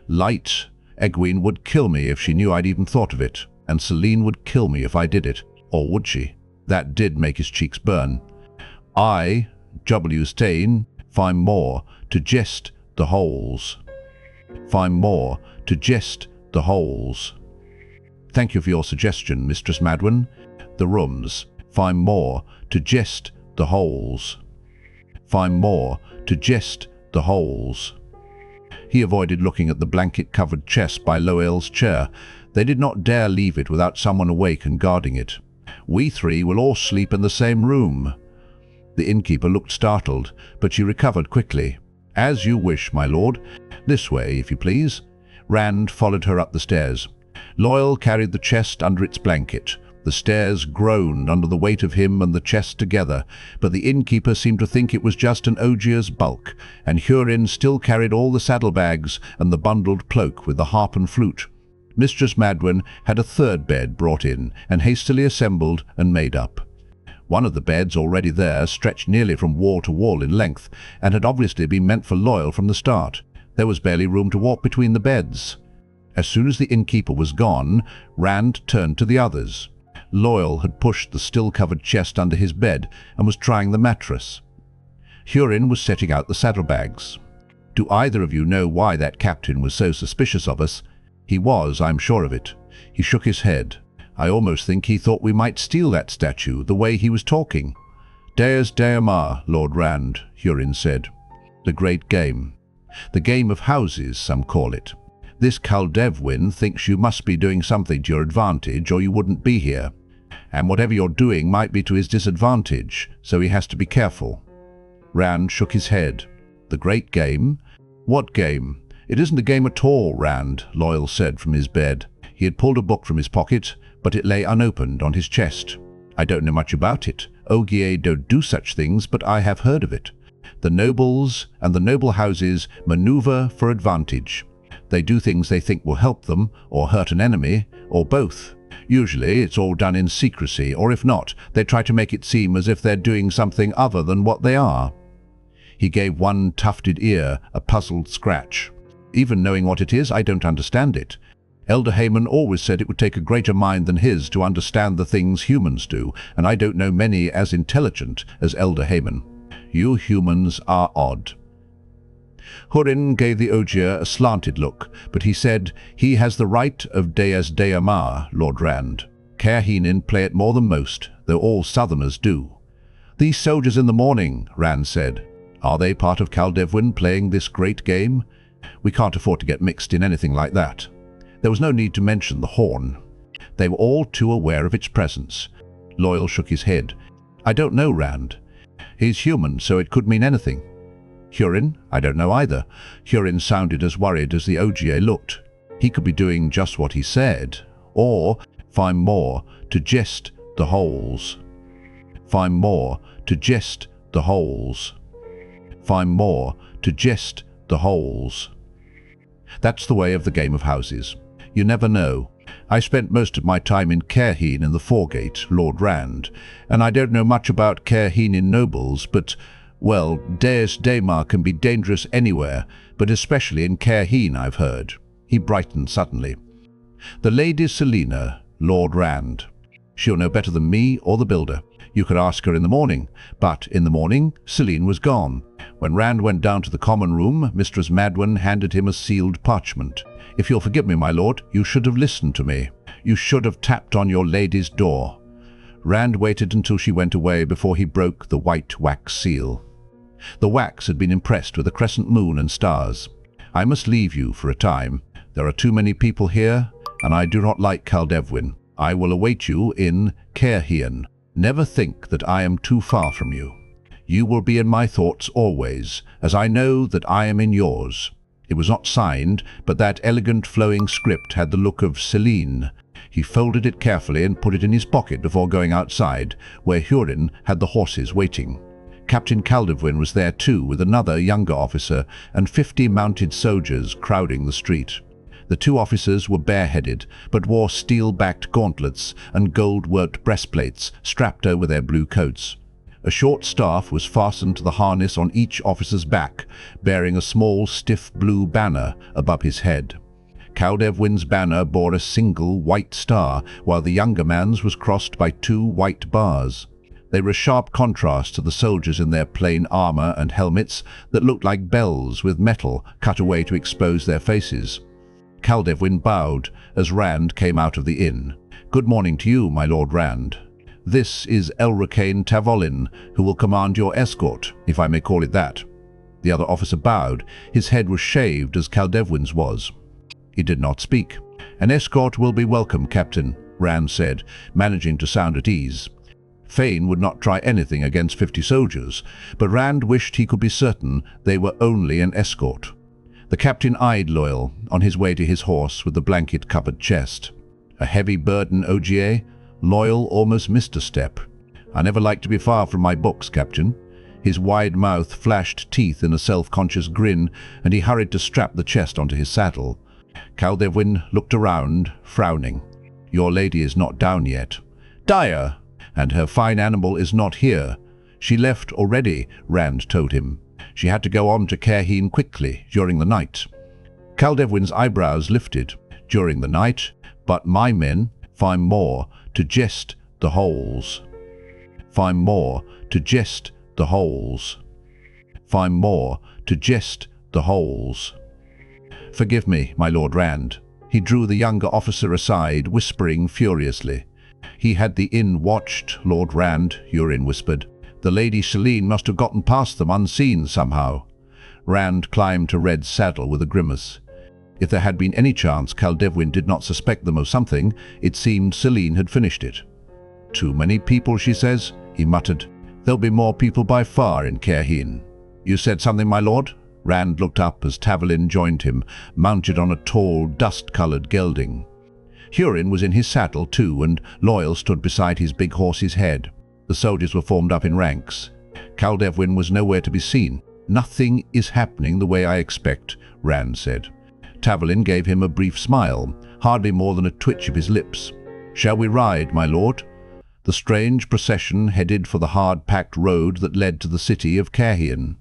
Light, Egwene would kill me if she knew I'd even thought of it, and Selene would kill me if I did it. Or would she? That did make his cheeks burn. I, W. Stain, find more to jest the holes. Find more to jest the holes. Thank you for your suggestion, Mistress Madwen. The rooms. Find more to jest the holes. Find more to jest the holes. He avoided looking at the blanket-covered chest by Loial's chair. They did not dare leave it without someone awake and guarding it. We three will all sleep in the same room. The innkeeper looked startled, but she recovered quickly. As you wish, my lord. This way, if you please. Rand followed her up the stairs. Loial carried the chest under its blanket. The stairs groaned under the weight of him and the chest together, but the innkeeper seemed to think it was just an ogier's bulk, and Cairhien still carried all the saddlebags and the bundled cloak with the harp and flute. Mistress Madwen had a third bed brought in and hastily assembled and made up. One of the beds already there stretched nearly from wall to wall in length, and had obviously been meant for Loial from the start. There was barely room to walk between the beds. As soon as the innkeeper was gone, Rand turned to the others. Loial had pushed the still-covered chest under his bed and was trying the mattress. Cairhien was setting out the saddlebags. Do either of you know why that captain was so suspicious of us? He was, I'm sure of it. He shook his head. I almost think he thought we might steal that statue, the way he was talking. Deus Deamar, Lord Rand, Cairhien said. The great game. The game of houses, some call it. This Caldevwin thinks you must be doing something to your advantage or you wouldn't be here. And whatever you're doing might be to his disadvantage, so he has to be careful. Rand shook his head. The great game? What game? It isn't a game at all, Rand, Loial said from his bed. He had pulled a book from his pocket, but it lay unopened on his chest. I don't know much about it. Ogier don't do such things, but I have heard of it. The nobles and the noble houses maneuver for advantage. They do things they think will help them, or hurt an enemy, or both. Usually it's all done in secrecy, or if not, they try to make it seem as if they're doing something other than what they are. He gave one tufted ear a puzzled scratch. Even knowing what it is, I don't understand it. Elder Haemon always said it would take a greater mind than his to understand the things humans do, and I don't know many as intelligent as Elder Haemon. You humans are odd. Cairhien gave the Ogier a slanted look, but he said, he has the right of Deus Deamar, Lord Rand. Cairhienin play it more than most, though all southerners do. These soldiers in the morning, Rand said. Are they part of Caldevwin playing this great game? We can't afford to get mixed in anything like that. There was no need to mention the horn. They were all too aware of its presence. Loial shook his head. I don't know, Rand. He's human, so it could mean anything. Cairhien? I don't know either. Cairhien sounded as worried as the Ogier looked. He could be doing just what he said, or find more to jest the holes. Find more to jest the holes. Find more to jest the holes. That's the way of the game of houses. You never know. I spent most of my time in Cairhien in the Foregate, Lord Rand, and I don't know much about Cairhienin nobles, but, well, Deus Deamar can be dangerous anywhere, but especially in Cairhien, I've heard. He brightened suddenly. The Lady Selene, Lord Rand. She'll know better than me or the builder. You could ask her in the morning, but in the morning Selene was gone. When Rand went down to the common room, Mistress Madwen handed him a sealed parchment. If you'll forgive me, my lord, you should have listened to me. You should have tapped on your lady's door. Rand waited until she went away before he broke the white wax seal. The wax had been impressed with a crescent moon and stars. I must leave you for a time. There are too many people here, and I do not like Caldevwin. I will await you in Cairhien. Never think that I am too far from you. You will be in my thoughts always, as I know that I am in yours. It was not signed, but that elegant flowing script had the look of Selene. He folded it carefully and put it in his pocket before going outside, where Cairhien had the horses waiting. Captain Caldevwin was there too, with another younger officer and 50 mounted soldiers crowding the street. The two officers were bareheaded, but wore steel-backed gauntlets and gold-worked breastplates strapped over their blue coats. A short staff was fastened to the harness on each officer's back, bearing a small, stiff blue banner above his head. Caldevwin's banner bore a single white star, while the younger man's was crossed by 2 white bars. They were a sharp contrast to the soldiers in their plain armor and helmets that looked like bells with metal cut away to expose their faces. Caldevwin bowed as Rand came out of the inn. "Good morning to you, my Lord Rand. This is Elricane Tavolin, who will command your escort, if I may call it that." The other officer bowed. His head was shaved as Caldevwin's was. He did not speak. "An escort will be welcome, Captain," Rand said, managing to sound at ease. Fain would not try anything against 50 soldiers, but Rand wished he could be certain they were only an escort. The captain eyed Loial on his way to his horse with the blanket-covered chest. A heavy burden, Ogier? Loial almost missed a step. "I never like to be far from my books, Captain." His wide mouth flashed teeth in a self-conscious grin, and he hurried to strap the chest onto his saddle. Caldevwin looked around, frowning. "Your lady is not down yet." "Dire! And her fine animal is not here. She left already," Rand told him. "She had to go on to Cairhien quickly during the night." Caldevwin's eyebrows lifted. "During the night? But my men find more to jest the holes. Find more to jest the holes. Find more to jest the holes." "Forgive me, my Lord Rand." He drew the younger officer aside, whispering furiously. "He had the inn watched, Lord Rand," Cairhien whispered. "The Lady Selene must have gotten past them unseen somehow." Rand climbed to Red's saddle with a grimace. If there had been any chance Caldevwin did not suspect them of something, it seemed Selene had finished it. "Too many people, she says," he muttered. "There'll be more people by far in Cairhien." "You said something, my lord?" Rand looked up as Tavolin joined him, mounted on a tall, dust-colored gelding. Cairhien was in his saddle too, and Loial stood beside his big horse's head. The soldiers were formed up in ranks. Caldevwin was nowhere to be seen. "Nothing is happening the way I expect," Rand said. Tavolin gave him a brief smile, hardly more than a twitch of his lips. "Shall we ride, my lord?" The strange procession headed for the hard-packed road that led to the city of Cairhien.